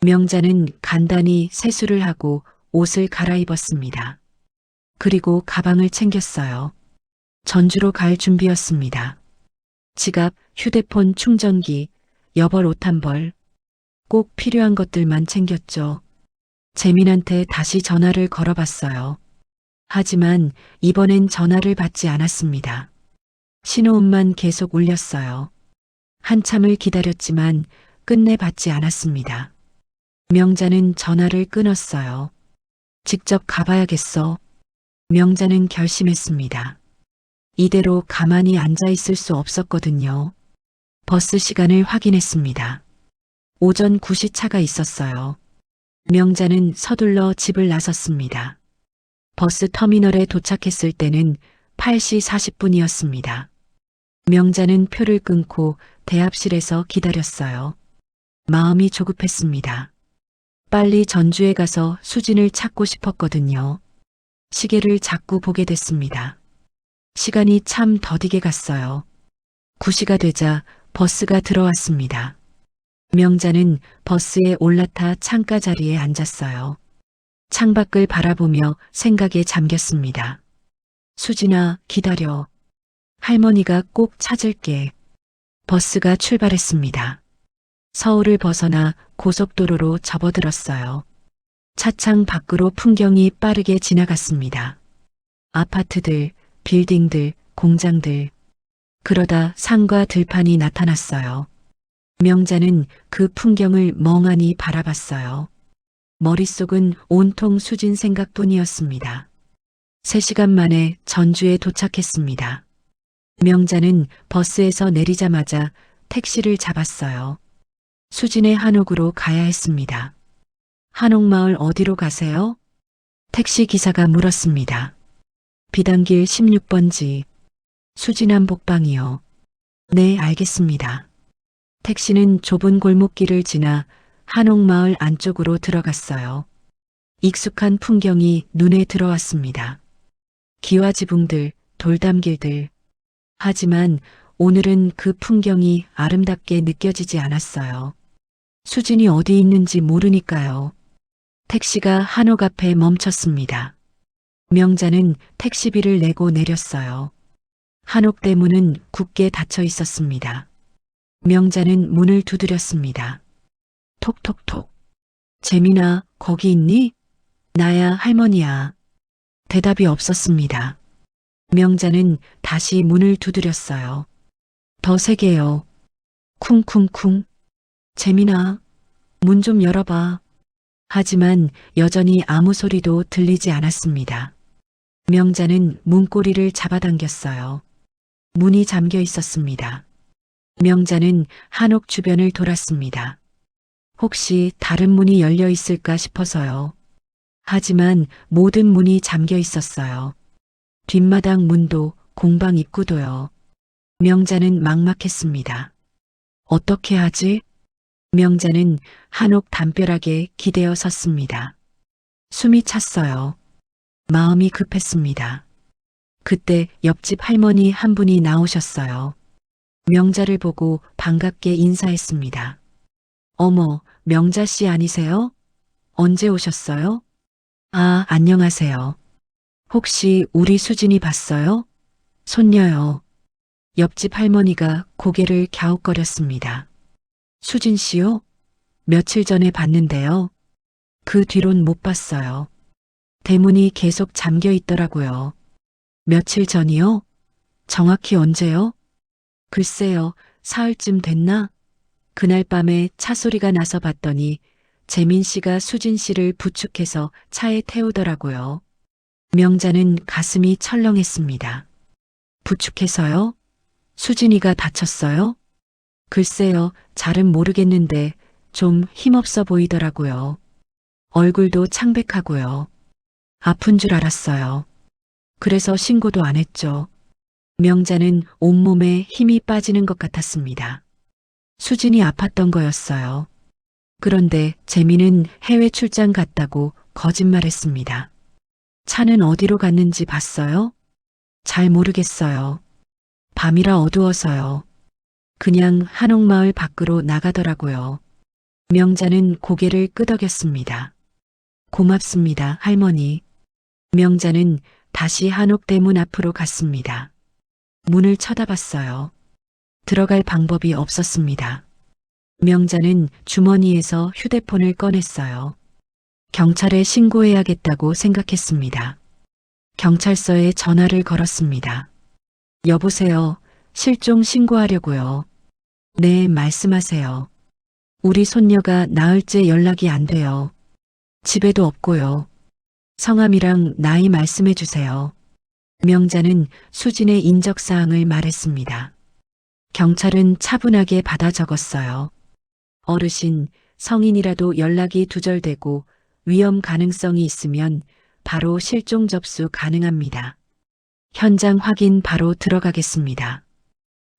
명자는 간단히 세수를 하고 옷을 갈아입었습니다. 그리고 가방을 챙겼어요. 전주로 갈 준비였습니다. 지갑, 휴대폰 충전기, 여벌 옷 한 벌, 꼭 필요한 것들만 챙겼죠. 재민한테 다시 전화를 걸어봤어요. 하지만 이번엔 전화를 받지 않았습니다. 신호음만 계속 울렸어요. 한참을 기다렸지만 끝내 받지 않았습니다. 명자는 전화를 끊었어요. 직접 가봐야겠어. 명자는 결심했습니다. 이대로 가만히 앉아 있을 수 없었거든요. 버스 시간을 확인했습니다. 오전 9시 차가 있었어요. 명자는 서둘러 집을 나섰습니다. 버스 터미널에 도착했을 때는 8시 40분이었습니다. 명자는 표를 끊고 대합실에서 기다렸어요. 마음이 조급했습니다. 빨리 전주에 가서 수진을 찾고 싶었거든요. 시계를 자꾸 보게 됐습니다. 시간이 참 더디게 갔어요. 9시가 되자 버스가 들어왔습니다. 명자는 버스에 올라타 창가 자리에 앉았어요. 창밖을 바라보며 생각에 잠겼습니다. 수진아, 기다려. 할머니가 꼭 찾을게. 버스가 출발했습니다. 서울을 벗어나 고속도로로 접어들었어요. 차창 밖으로 풍경이 빠르게 지나갔습니다. 아파트들, 빌딩들, 공장들. 그러다 산과 들판이 나타났어요. 명자는 그 풍경을 멍하니 바라봤어요. 머릿속은 온통 수진 생각뿐이었습니다. 3시간 만에 전주에 도착했습니다. 명자는 버스에서 내리자마자 택시를 잡았어요. 수진의 한옥으로 가야 했습니다. 한옥마을 어디로 가세요? 택시 기사가 물었습니다. 비단길 16번지. 수진한 복방이요. 네, 알겠습니다. 택시는 좁은 골목길을 지나 한옥마을 안쪽으로 들어갔어요. 익숙한 풍경이 눈에 들어왔습니다. 기와지붕들, 돌담길들. 하지만 오늘은 그 풍경이 아름답게 느껴지지 않았어요. 수진이 어디 있는지 모르니까요. 택시가 한옥 앞에 멈췄습니다. 명자는 택시비를 내고 내렸어요. 한옥 대문은 굳게 닫혀 있었습니다. 명자는 문을 두드렸습니다. 톡톡톡. 재민아, 거기 있니? 나야, 할머니야. 대답이 없었습니다. 명자는 다시 문을 두드렸어요. 더 세게요. 쿵쿵쿵. 재민아, 문 좀 열어봐. 하지만 여전히 아무 소리도 들리지 않았습니다. 명자는 문고리를 잡아당겼어요. 문이 잠겨 있었습니다. 명자는 한옥 주변을 돌았습니다. 혹시 다른 문이 열려 있을까 싶어서요. 하지만 모든 문이 잠겨 있었어요. 뒷마당 문도 공방 입구도요. 명자는 막막했습니다. 어떻게 하지? 명자는 한옥 담벼락에 기대어 섰습니다. 숨이 찼어요. 마음이 급했습니다. 그때 옆집 할머니 한 분이 나오셨어요. 명자를 보고 반갑게 인사했습니다. 어머, 명자 씨 아니세요? 언제 오셨어요? 아, 안녕하세요. 혹시 우리 수진이 봤어요? 손녀요. 옆집 할머니가 고개를 갸웃거렸습니다. 수진 씨요? 며칠 전에 봤는데요. 그 뒤론 못 봤어요. 대문이 계속 잠겨 있더라고요. 며칠 전이요? 정확히 언제요? 글쎄요, 사흘쯤 됐나? 그날 밤에 차 소리가 나서 봤더니 재민 씨가 수진 씨를 부축해서 차에 태우더라고요. 명자는 가슴이 철렁했습니다. 부축해서요? 수진이가 다쳤어요? 글쎄요, 잘은 모르겠는데 좀 힘없어 보이더라고요. 얼굴도 창백하고요. 아픈 줄 알았어요. 그래서 신고도 안 했죠. 명자는 온몸에 힘이 빠지는 것 같았습니다. 수진이 아팠던 거였어요. 그런데 재민은 해외 출장 갔다고 거짓말했습니다. 차는 어디로 갔는지 봤어요? 잘 모르겠어요. 밤이라 어두워서요. 그냥 한옥마을 밖으로 나가더라고요. 명자는 고개를 끄덕였습니다. 고맙습니다, 할머니. 명자는 다시 한옥대문 앞으로 갔습니다. 문을 쳐다봤어요. 들어갈 방법이 없었습니다. 명자는 주머니에서 휴대폰을 꺼냈어요. 경찰에 신고해야겠다고 생각했습니다. 경찰서에 전화를 걸었습니다. 여보세요. 실종 신고하려고요. 네, 말씀하세요. 우리 손녀가 나흘째 연락이 안 돼요. 집에도 없고요. 성함이랑 나이 말씀해 주세요. 명자는 수진의 인적사항을 말했습니다. 경찰은 차분하게 받아 적었어요. 어르신, 성인이라도 연락이 두절되고 위험 가능성이 있으면 바로 실종 접수 가능합니다. 현장 확인 바로 들어가겠습니다.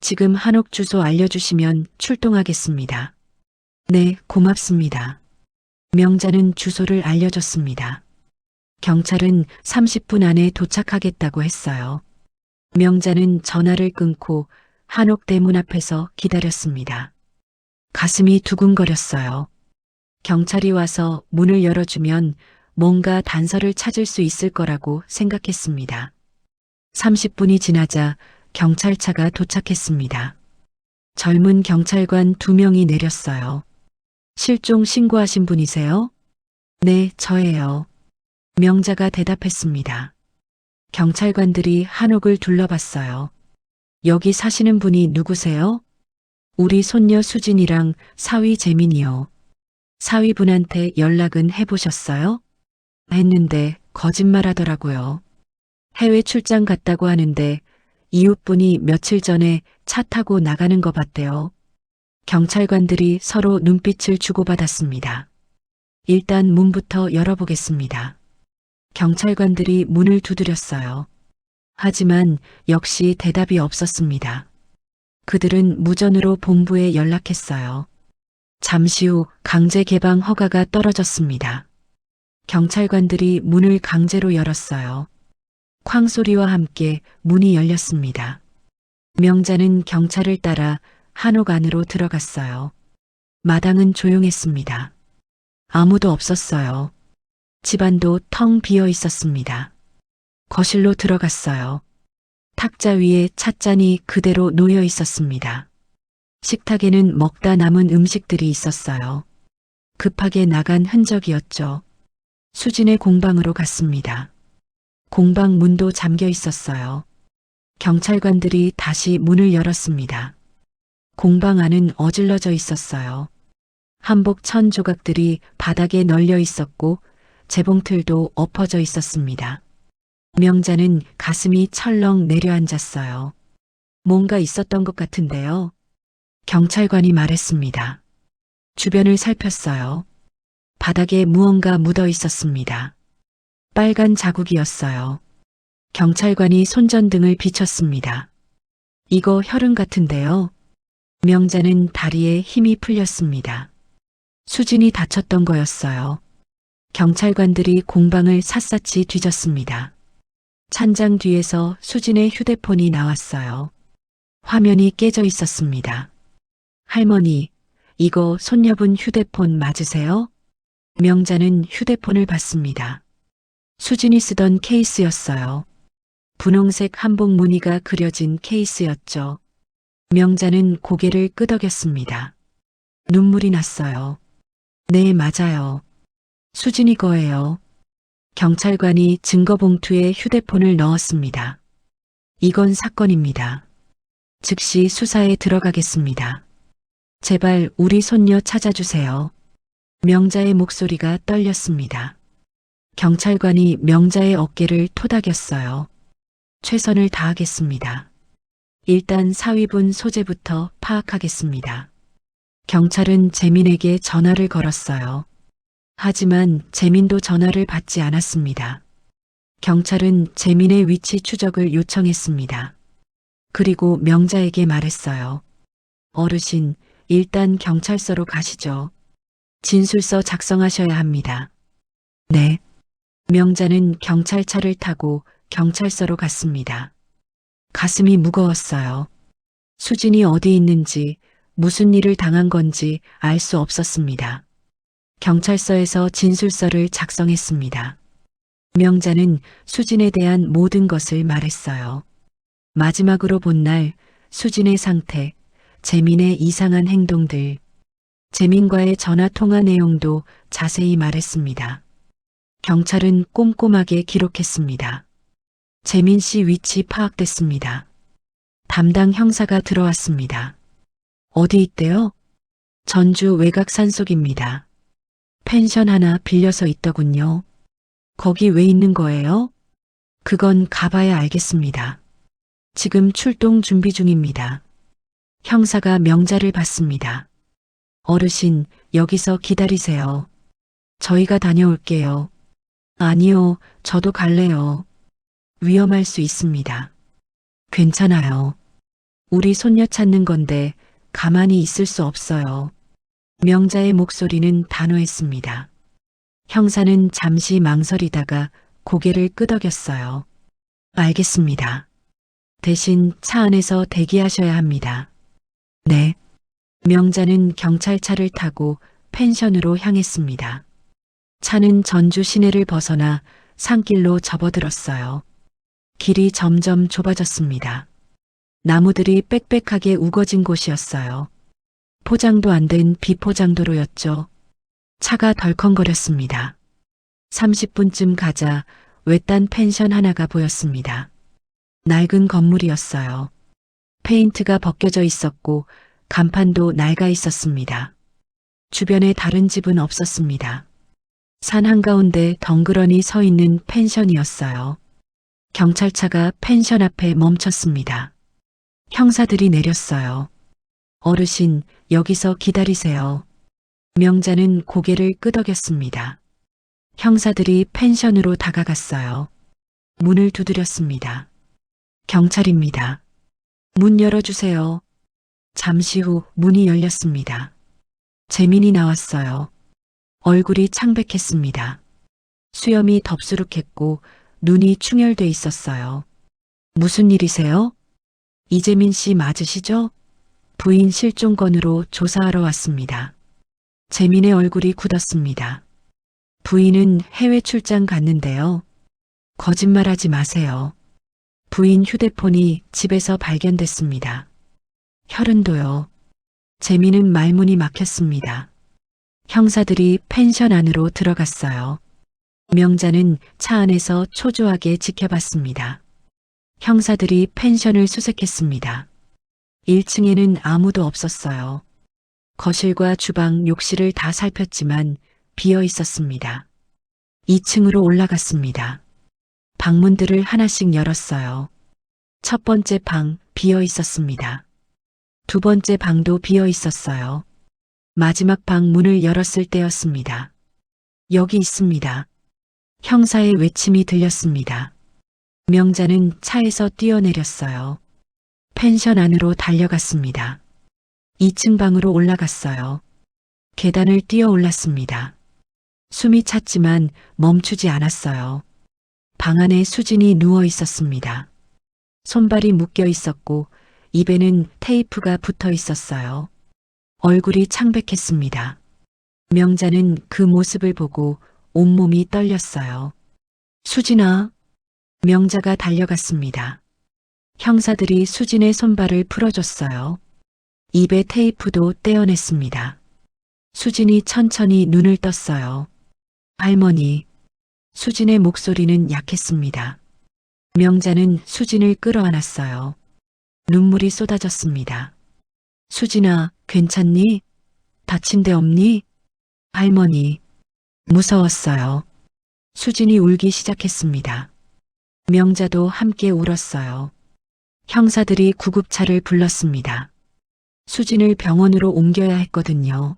지금 한옥 주소 알려주시면 출동하겠습니다. 네, 고맙습니다. 명자는 주소를 알려줬습니다. 경찰은 30분 안에 도착하겠다고 했어요. 명자는 전화를 끊고 한옥대문 앞에서 기다렸습니다. 가슴이 두근거렸어요. 경찰이 와서 문을 열어주면 뭔가 단서를 찾을 수 있을 거라고 생각했습니다. 30분이 지나자 경찰차가 도착했습니다. 젊은 경찰관 2명이 내렸어요. 실종 신고하신 분이세요? 네, 저예요. 명자가 대답했습니다. 경찰관들이 한옥을 둘러봤어요. 여기 사시는 분이 누구세요? 우리 손녀 수진이랑 사위 재민이요. 사위분한테 연락은 해보셨어요? 했는데 거짓말하더라고요. 해외 출장 갔다고 하는데 이웃분이 며칠 전에 차 타고 나가는 거 봤대요. 경찰관들이 서로 눈빛을 주고받았습니다. 일단 문부터 열어보겠습니다. 경찰관들이 문을 두드렸어요. 하지만 역시 대답이 없었습니다. 그들은 무전으로 본부에 연락했어요. 잠시 후 강제 개방 허가가 떨어졌습니다. 경찰관들이 문을 강제로 열었어요. 쾅 소리와 함께 문이 열렸습니다. 명자는 경찰을 따라 한옥 안으로 들어갔어요. 마당은 조용했습니다. 아무도 없었어요. 집안도 텅 비어 있었습니다. 거실로 들어갔어요. 탁자 위에 찻잔이 그대로 놓여 있었습니다. 식탁에는 먹다 남은 음식들이 있었어요. 급하게 나간 흔적이었죠. 수진의 공방으로 갔습니다. 공방 문도 잠겨 있었어요. 경찰관들이 다시 문을 열었습니다. 공방 안은 어질러져 있었어요. 한복 천 조각들이 바닥에 널려 있었고 재봉틀도 엎어져 있었습니다. 명자는 가슴이 철렁 내려앉았어요. 뭔가 있었던 것 같은데요. 경찰관이 말했습니다. 주변을 살폈어요. 바닥에 무언가 묻어 있었습니다. 빨간 자국이었어요. 경찰관이 손전등을 비췄습니다. 이거 혈흔 같은데요. 명자는 다리에 힘이 풀렸습니다. 수진이 다쳤던 거였어요. 경찰관들이 공방을 샅샅이 뒤졌습니다. 찬장 뒤에서 수진의 휴대폰이 나왔어요. 화면이 깨져 있었습니다. 할머니, 이거 손녀분 휴대폰 맞으세요? 명자는 휴대폰을 받습니다. 수진이 쓰던 케이스였어요. 분홍색 한복 무늬가 그려진 케이스였죠. 명자는 고개를 끄덕였습니다. 눈물이 났어요. 네, 맞아요. 수진이 거예요. 경찰관이 증거봉투에 휴대폰을 넣었습니다. 이건 사건입니다. 즉시 수사에 들어가겠습니다. 제발 우리 손녀 찾아주세요. 명자의 목소리가 떨렸습니다. 경찰관이 명자의 어깨를 토닥였어요. 최선을 다하겠습니다. 일단 사위분 소재부터 파악하겠습니다. 경찰은 재민에게 전화를 걸었어요. 하지만 재민도 전화를 받지 않았습니다. 경찰은 재민의 위치 추적을 요청했습니다. 그리고 명자에게 말했어요. 어르신, 일단 경찰서로 가시죠. 진술서 작성하셔야 합니다. 네. 명자는 경찰차를 타고 경찰서로 갔습니다. 가슴이 무거웠어요. 수진이 어디 있는지, 무슨 일을 당한 건지 알 수 없었습니다. 경찰서에서 진술서를 작성했습니다. 명자는 수진에 대한 모든 것을 말했어요. 마지막으로 본 날 수진의 상태, 재민의 이상한 행동들, 재민과의 전화 통화 내용도 자세히 말했습니다. 경찰은 꼼꼼하게 기록했습니다. 재민 씨 위치 파악됐습니다. 담당 형사가 들어왔습니다. 어디 있대요? 전주 외곽 산속입니다. 펜션 하나 빌려서 있더군요. 거기 왜 있는 거예요? 그건 가봐야 알겠습니다. 지금 출동 준비 중입니다. 형사가 명자를 받습니다. 어르신, 여기서 기다리세요. 저희가 다녀올게요. 아니요, 저도 갈래요. 위험할 수 있습니다. 괜찮아요. 우리 손녀 찾는 건데 가만히 있을 수 없어요. 명자의 목소리는 단호했습니다. 형사는 잠시 망설이다가 고개를 끄덕였어요. 알겠습니다. 대신 차 안에서 대기하셔야 합니다. 네. 명자는 경찰차를 타고 펜션으로 향했습니다. 차는 전주 시내를 벗어나 산길로 접어들었어요. 길이 점점 좁아졌습니다. 나무들이 빽빽하게 우거진 곳이었어요. 포장도 안 된 비포장도로였죠. 차가 덜컹거렸습니다. 30분쯤 가자 외딴 펜션 하나가 보였습니다. 낡은 건물이었어요. 페인트가 벗겨져 있었고 간판도 낡아 있었습니다. 주변에 다른 집은 없었습니다. 산 한가운데 덩그러니 서 있는 펜션이었어요. 경찰차가 펜션 앞에 멈췄습니다. 형사들이 내렸어요. 어르신, 여기서 기다리세요. 명자는 고개를 끄덕였습니다. 형사들이 펜션으로 다가갔어요. 문을 두드렸습니다. 경찰입니다. 문 열어주세요. 잠시 후 문이 열렸습니다. 재민이 나왔어요. 얼굴이 창백했습니다. 수염이 덥수룩했고 눈이 충혈돼 있었어요. 무슨 일이세요? 이재민 씨 맞으시죠? 부인 실종 건으로 조사하러 왔습니다. 재민의 얼굴이 굳었습니다. 부인은 해외 출장 갔는데요. 거짓말하지 마세요. 부인 휴대폰이 집에서 발견됐습니다. 혈흔도요. 재민은 말문이 막혔습니다. 형사들이 펜션 안으로 들어갔어요. 명자는 차 안에서 초조하게 지켜봤습니다. 형사들이 펜션을 수색했습니다. 1층에는 아무도 없었어요. 거실과 주방, 욕실을 다 살폈지만 비어 있었습니다. 2층으로 올라갔습니다. 방문들을 하나씩 열었어요. 첫 번째 방 비어 있었습니다. 두 번째 방도 비어 있었어요. 마지막 방 문을 열었을 때였습니다. 여기 있습니다. 형사의 외침이 들렸습니다. 명자는 차에서 뛰어내렸어요. 펜션 안으로 달려갔습니다. 2층 방으로 올라갔어요. 계단을 뛰어 올랐습니다. 숨이 찼지만 멈추지 않았어요. 방 안에 수진이 누워 있었습니다. 손발이 묶여 있었고 입에는 테이프가 붙어 있었어요. 얼굴이 창백했습니다. 명자는 그 모습을 보고 온몸이 떨렸어요. 수진아. 명자가 달려갔습니다. 형사들이 수진의 손발을 풀어줬어요. 입에 테이프도 떼어냈습니다. 수진이 천천히 눈을 떴어요. 할머니. 수진의 목소리는 약했습니다. 명자는 수진을 끌어안았어요. 눈물이 쏟아졌습니다. 수진아, 괜찮니? 다친 데 없니? 할머니. 무서웠어요. 수진이 울기 시작했습니다. 명자도 함께 울었어요. 형사들이 구급차를 불렀습니다. 수진을 병원으로 옮겨야 했거든요.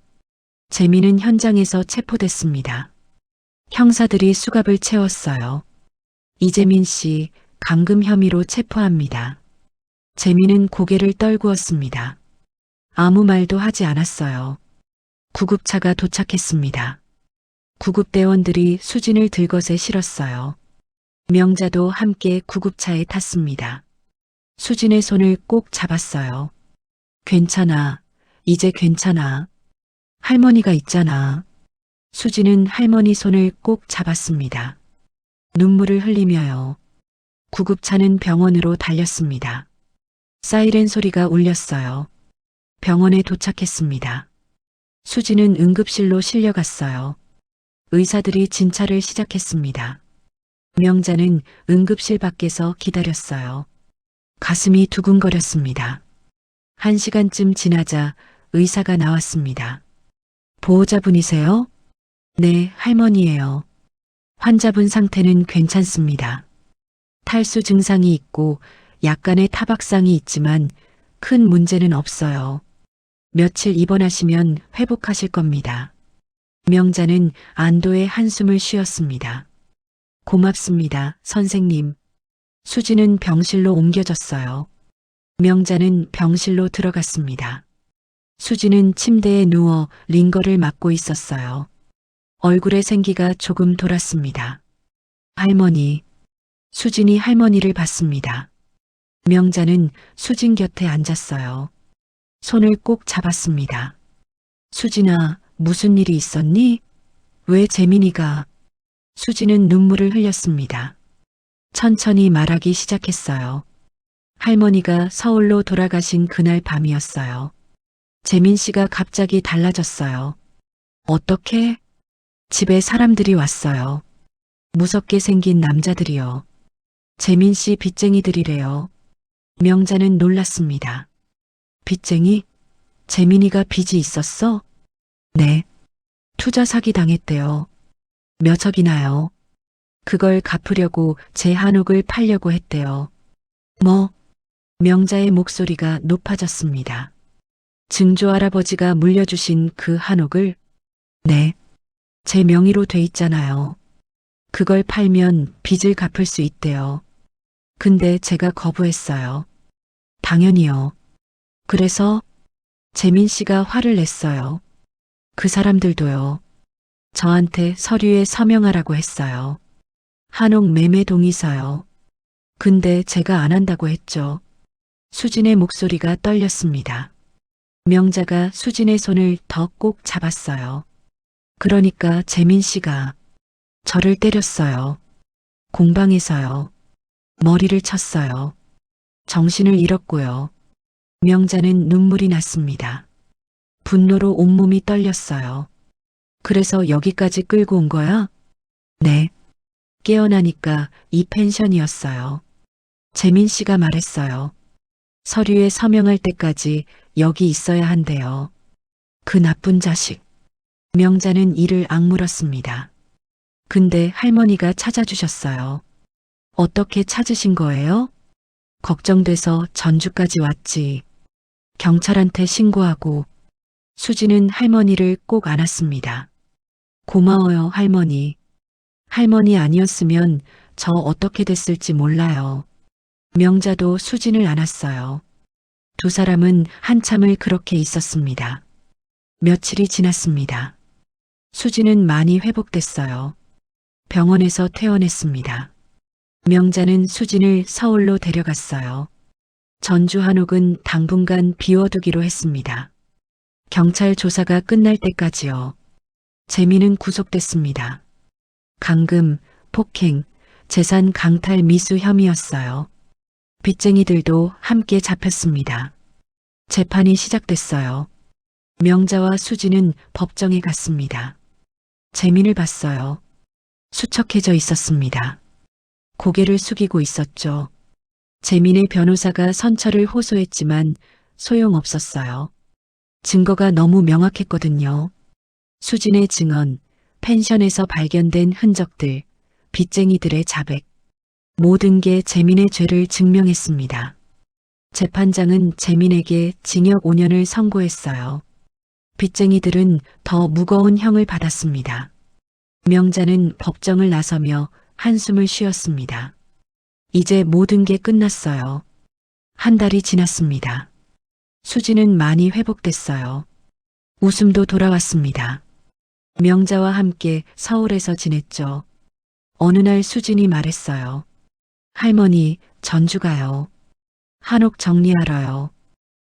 재민은 현장에서 체포됐습니다. 형사들이 수갑을 채웠어요. 이재민 씨 감금 혐의로 체포합니다. 재민은 고개를 떨구었습니다. 아무 말도 하지 않았어요. 구급차가 도착했습니다. 구급대원들이 수진을 들것에 실었어요. 명자도 함께 구급차에 탔습니다. 수진의 손을 꼭 잡았어요. 괜찮아. 이제 괜찮아. 할머니가 있잖아. 수진은 할머니 손을 꼭 잡았습니다. 눈물을 흘리며요. 구급차는 병원으로 달렸습니다. 사이렌 소리가 울렸어요. 병원에 도착했습니다. 수진은 응급실로 실려갔어요. 의사들이 진찰을 시작했습니다. 명자는 응급실 밖에서 기다렸어요. 가슴이 두근거렸습니다. 1시간쯤 지나자 의사가 나왔습니다. 보호자분이세요? 네, 할머니예요. 환자분 상태는 괜찮습니다. 탈수 증상이 있고 약간의 타박상이 있지만 큰 문제는 없어요. 며칠 입원하시면 회복하실 겁니다. 명자는 안도의 한숨을 쉬었습니다. 고맙습니다, 선생님. 수진은 병실로 옮겨졌어요. 명자는 병실로 들어갔습니다. 수진은 침대에 누워 링거를 맞고 있었어요. 얼굴에 생기가 조금 돌았습니다. 할머니. 수진이 할머니를 봤습니다. 명자는 수진 곁에 앉았어요. 손을 꼭 잡았습니다. 수진아, 무슨 일이 있었니? 왜 재민이가? 수진은 눈물을 흘렸습니다. 천천히 말하기 시작했어요. 할머니가 서울로 돌아가신 그날 밤이었어요. 재민 씨가 갑자기 달라졌어요. 어떻게? 집에 사람들이 왔어요. 무섭게 생긴 남자들이요. 재민 씨 빚쟁이들이래요. 명자는 놀랐습니다. 빚쟁이? 재민이가 빚이 있었어? 네. 투자 사기 당했대요. 몇억이나요? 그걸 갚으려고 제 한옥을 팔려고 했대요. 뭐? 명자의 목소리가 높아졌습니다. 증조 할아버지가 물려주신 그 한옥을? 네. 제 명의로 돼 있잖아요. 그걸 팔면 빚을 갚을 수 있대요. 근데 제가 거부했어요. 당연히요. 그래서 재민 씨가 화를 냈어요. 그 사람들도요. 저한테 서류에 서명하라고 했어요. 한옥 매매 동의서요. 근데 제가 안 한다고 했죠. 수진의 목소리가 떨렸습니다. 명자가 수진의 손을 더 꼭 잡았어요. 그러니까 재민 씨가 저를 때렸어요. 공방에서요. 머리를 쳤어요. 정신을 잃었고요. 명자는 눈물이 났습니다. 분노로 온몸이 떨렸어요. 그래서 여기까지 끌고 온 거야? 네. 깨어나니까 이 펜션이었어요. 재민 씨가 말했어요. 서류에 서명할 때까지 여기 있어야 한대요. 그 나쁜 자식. 명자는 이를 악물었습니다. 근데 할머니가 찾아주셨어요. 어떻게 찾으신 거예요? 걱정돼서 전주까지 왔지. 경찰한테 신고하고. 수지는 할머니를 꼭 안았습니다. 고마워요, 할머니. 할머니 아니었으면 저 어떻게 됐을지 몰라요. 명자도 수진을 안았어요. 두 사람은 한참을 그렇게 있었습니다. 며칠이 지났습니다. 수지는 많이 회복됐어요. 병원에서 퇴원했습니다. 명자는 수진을 서울로 데려갔어요. 전주 한옥은 당분간 비워두기로 했습니다. 경찰 조사가 끝날 때까지요. 재민은 구속됐습니다. 감금, 폭행, 재산 강탈 미수 혐의였어요. 빚쟁이들도 함께 잡혔습니다. 재판이 시작됐어요. 명자와 수지는 법정에 갔습니다. 재민을 봤어요. 수척해져 있었습니다. 고개를 숙이고 있었죠. 재민의 변호사가 선처를 호소했지만 소용없었어요. 증거가 너무 명확했거든요. 수진의 증언, 펜션에서 발견된 흔적들, 빚쟁이들의 자백, 모든 게 재민의 죄를 증명했습니다. 재판장은 재민에게 징역 5년을 선고했어요. 빚쟁이들은 더 무거운 형을 받았습니다. 명자는 법정을 나서며 한숨을 쉬었습니다. 이제 모든 게 끝났어요. 한 달이 지났습니다. 수지는 많이 회복됐어요. 웃음도 돌아왔습니다. 명자와 함께 서울에서 지냈죠. 어느 날 수진이 말했어요. 할머니, 전주 가요. 한옥 정리하러요.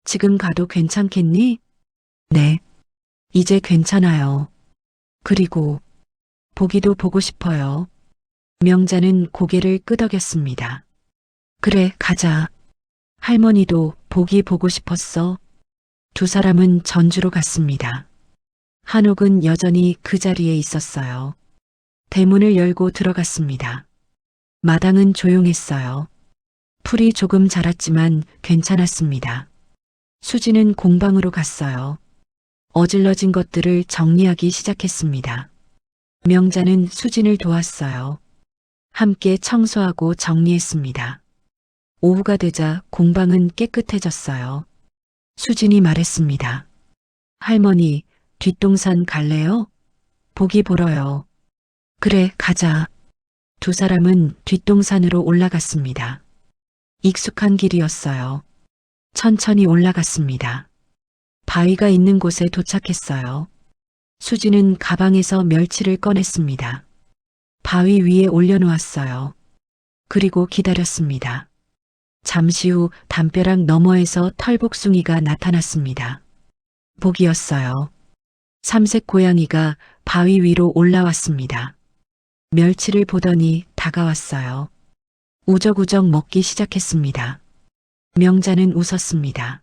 지금 가도 괜찮겠니? 네. 이제 괜찮아요. 그리고 보기도 보고 싶어요. 명자는 고개를 끄덕였습니다. 그래, 가자. 할머니도 보기 보고 싶었어. 두 사람은 전주로 갔습니다. 한옥은 여전히 그 자리에 있었어요. 대문을 열고 들어갔습니다. 마당은 조용했어요. 풀이 조금 자랐지만 괜찮았습니다. 수지는 공방으로 갔어요. 어질러진 것들을 정리하기 시작했습니다. 명자는 수진을 도왔어요. 함께 청소하고 정리했습니다. 오후가 되자 공방은 깨끗해졌어요. 수진이 말했습니다. 할머니, 뒷동산 갈래요? 보기 보러요. 그래, 가자. 두 사람은 뒷동산으로 올라갔습니다. 익숙한 길이었어요. 천천히 올라갔습니다. 바위가 있는 곳에 도착했어요. 수지는 가방에서 멸치를 꺼냈습니다. 바위 위에 올려놓았어요. 그리고 기다렸습니다. 잠시 후 담벼락 너머에서 털복숭이가 나타났습니다. 복이었어요. 삼색 고양이가 바위 위로 올라왔습니다. 멸치를 보더니 다가왔어요. 우적우적 먹기 시작했습니다. 명자는 웃었습니다.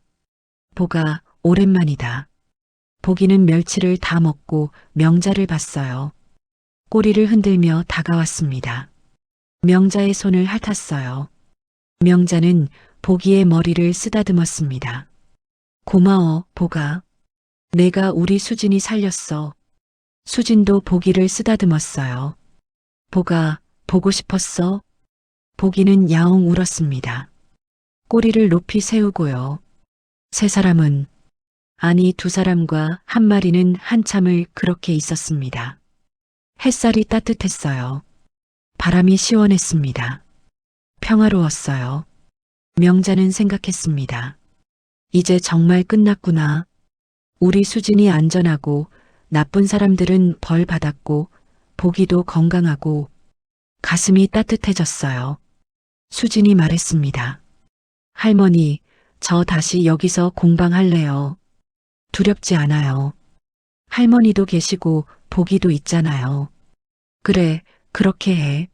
보가, 오랜만이다. 보기는 멸치를 다 먹고 명자를 봤어요. 꼬리를 흔들며 다가왔습니다. 명자의 손을 핥았어요. 명자는 보기의 머리를 쓰다듬었습니다. 고마워, 보가. 내가 우리 수진이 살렸어. 수진도 보기를 쓰다듬었어요. 보가, 보고 싶었어? 보기는 야옹 울었습니다. 꼬리를 높이 세우고요. 세 사람은, 아니 두 사람과 한 마리는 한참을 그렇게 있었습니다. 햇살이 따뜻했어요. 바람이 시원했습니다. 평화로웠어요. 명자는 생각했습니다. 이제 정말 끝났구나. 우리 수진이 안전하고 나쁜 사람들은 벌 받았고 보기도 건강하고 가슴이 따뜻해졌어요. 수진이 말했습니다. 할머니, 저 다시 여기서 공방할래요. 두렵지 않아요. 할머니도 계시고 보기도 있잖아요. 그래, 그렇게 해.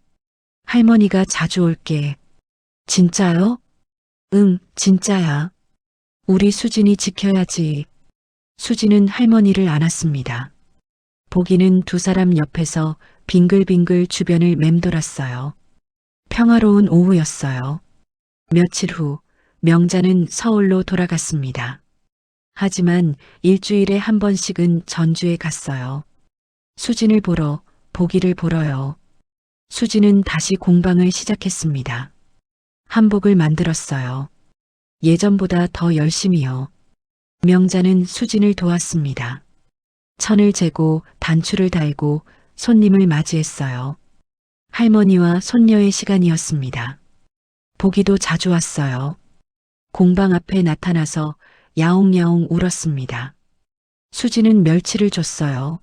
할머니가 자주 올게. 진짜요? 응, 진짜야. 우리 수진이 지켜야지. 수진은 할머니를 안았습니다. 보기는 두 사람 옆에서 빙글빙글 주변을 맴돌았어요. 평화로운 오후였어요. 며칠 후 명자는 서울로 돌아갔습니다. 하지만 일주일에 한 번씩은 전주에 갔어요. 수진을 보러, 보기를 보러요. 수진은 다시 공방을 시작했습니다. 한복을 만들었어요. 예전보다 더 열심히요. 명자는 수진을 도왔습니다. 천을 재고 단추를 달고 손님을 맞이했어요. 할머니와 손녀의 시간이었습니다. 보기도 자주 왔어요. 공방 앞에 나타나서 야옹야옹 울었습니다. 수지는 멸치를 줬어요.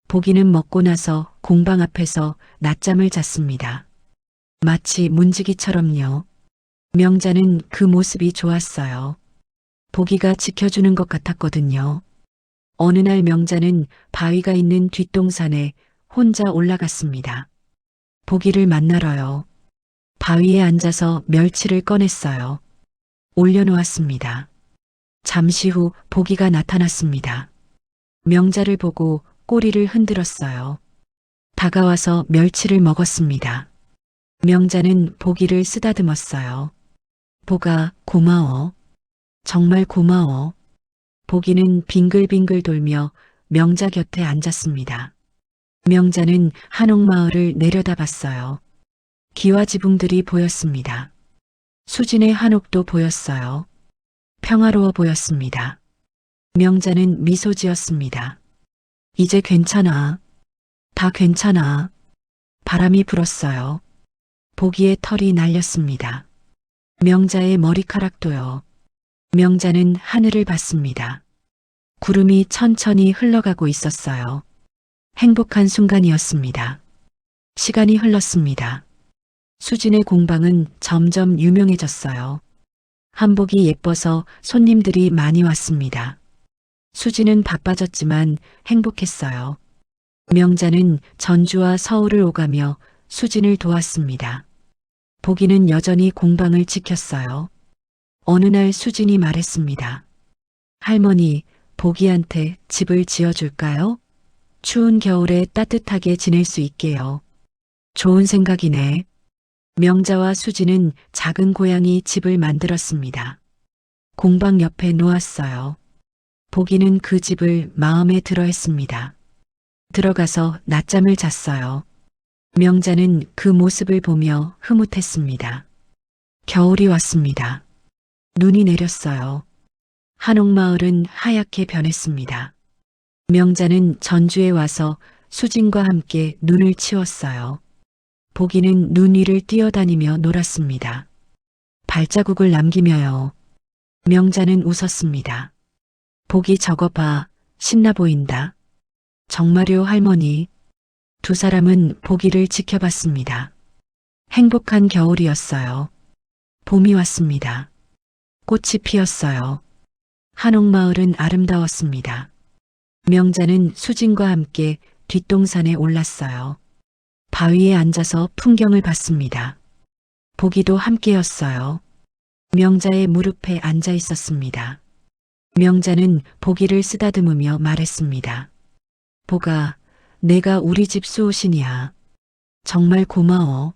보기는 먹고 나서 공방 앞에서 낮잠을 잤습니다. 마치 문지기처럼요. 명자는 그 모습이 좋았어요. 보기가 지켜주는 것 같았거든요. 어느 날 명자는 바위가 있는 뒷동산에 혼자 올라갔습니다. 보기를 만나러요. 바위에 앉아서 멸치를 꺼냈어요. 올려놓았습니다. 잠시 후 보기가 나타났습니다. 명자를 보고 꼬리를 흔들었어요. 다가와서 멸치를 먹었습니다. 명자는 보기를 쓰다듬었어요. 보가 고마워. 정말 고마워. 보기는 빙글빙글 돌며 명자 곁에 앉았습니다. 명자는 한옥마을을 내려다봤어요. 기와지붕들이 보였습니다. 수진의 한옥도 보였어요. 평화로워 보였습니다. 명자는 미소 지었습니다. 이제 괜찮아. 다 괜찮아. 바람이 불었어요. 보기의 털이 날렸습니다. 명자의 머리카락도요. 명자는 하늘을 봤습니다. 구름이 천천히 흘러가고 있었어요. 행복한 순간이었습니다. 시간이 흘렀습니다. 수진의 공방은 점점 유명해졌어요. 한복이 예뻐서 손님들이 많이 왔습니다. 수진은 바빠졌지만 행복했어요. 명자는 전주와 서울을 오가며 수진을 도왔습니다. 보기는 여전히 공방을 지켰어요. 어느 날 수진이 말했습니다. 할머니, 보기한테 집을 지어줄까요? 추운 겨울에 따뜻하게 지낼 수 있게요. 좋은 생각이네. 명자와 수진은 작은 고양이 집을 만들었습니다. 공방 옆에 놓았어요. 보기는 그 집을 마음에 들어 했습니다. 들어가서 낮잠을 잤어요. 명자는 그 모습을 보며 흐뭇했습니다. 겨울이 왔습니다. 눈이 내렸어요. 한옥마을은 하얗게 변했습니다. 명자는 전주에 와서 수진과 함께 눈을 치웠어요. 보기는 눈 위를 뛰어다니며 놀았습니다. 발자국을 남기며요. 명자는 웃었습니다. 보기 저거 봐, 신나 보인다. 정말요, 할머니. 두 사람은 보기를 지켜봤습니다. 행복한 겨울이었어요. 봄이 왔습니다. 꽃이 피었어요. 한옥마을은 아름다웠습니다. 명자는 수진과 함께 뒷동산에 올랐어요. 바위에 앉아서 풍경을 봤습니다. 보기도 함께였어요. 명자의 무릎에 앉아 있었습니다. 명자는 보기를 쓰다듬으며 말했습니다. 보가, 내가 우리 집 수호신이야. 정말 고마워.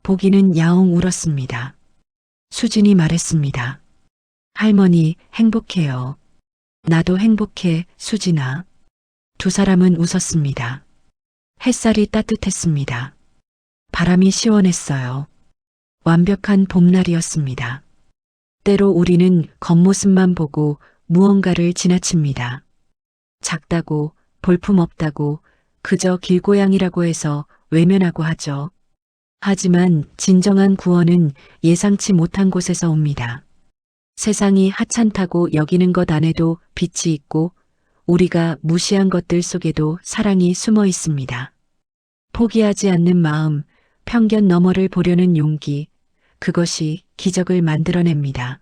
보기는 야옹 울었습니다. 수진이 말했습니다. 할머니, 행복해요. 나도 행복해, 수진아. 두 사람은 웃었습니다. 햇살이 따뜻했습니다. 바람이 시원했어요. 완벽한 봄날이었습니다. 때로 우리는 겉모습만 보고 무언가를 지나칩니다. 작다고, 볼품없다고, 그저 길고양이라고 해서 외면하고 하죠. 하지만 진정한 구원은 예상치 못한 곳에서 옵니다. 세상이 하찮다고 여기는 것 안에도 빛이 있고 우리가 무시한 것들 속에도 사랑이 숨어 있습니다. 포기하지 않는 마음, 편견 너머를 보려는 용기, 그것이 기적을 만들어냅니다.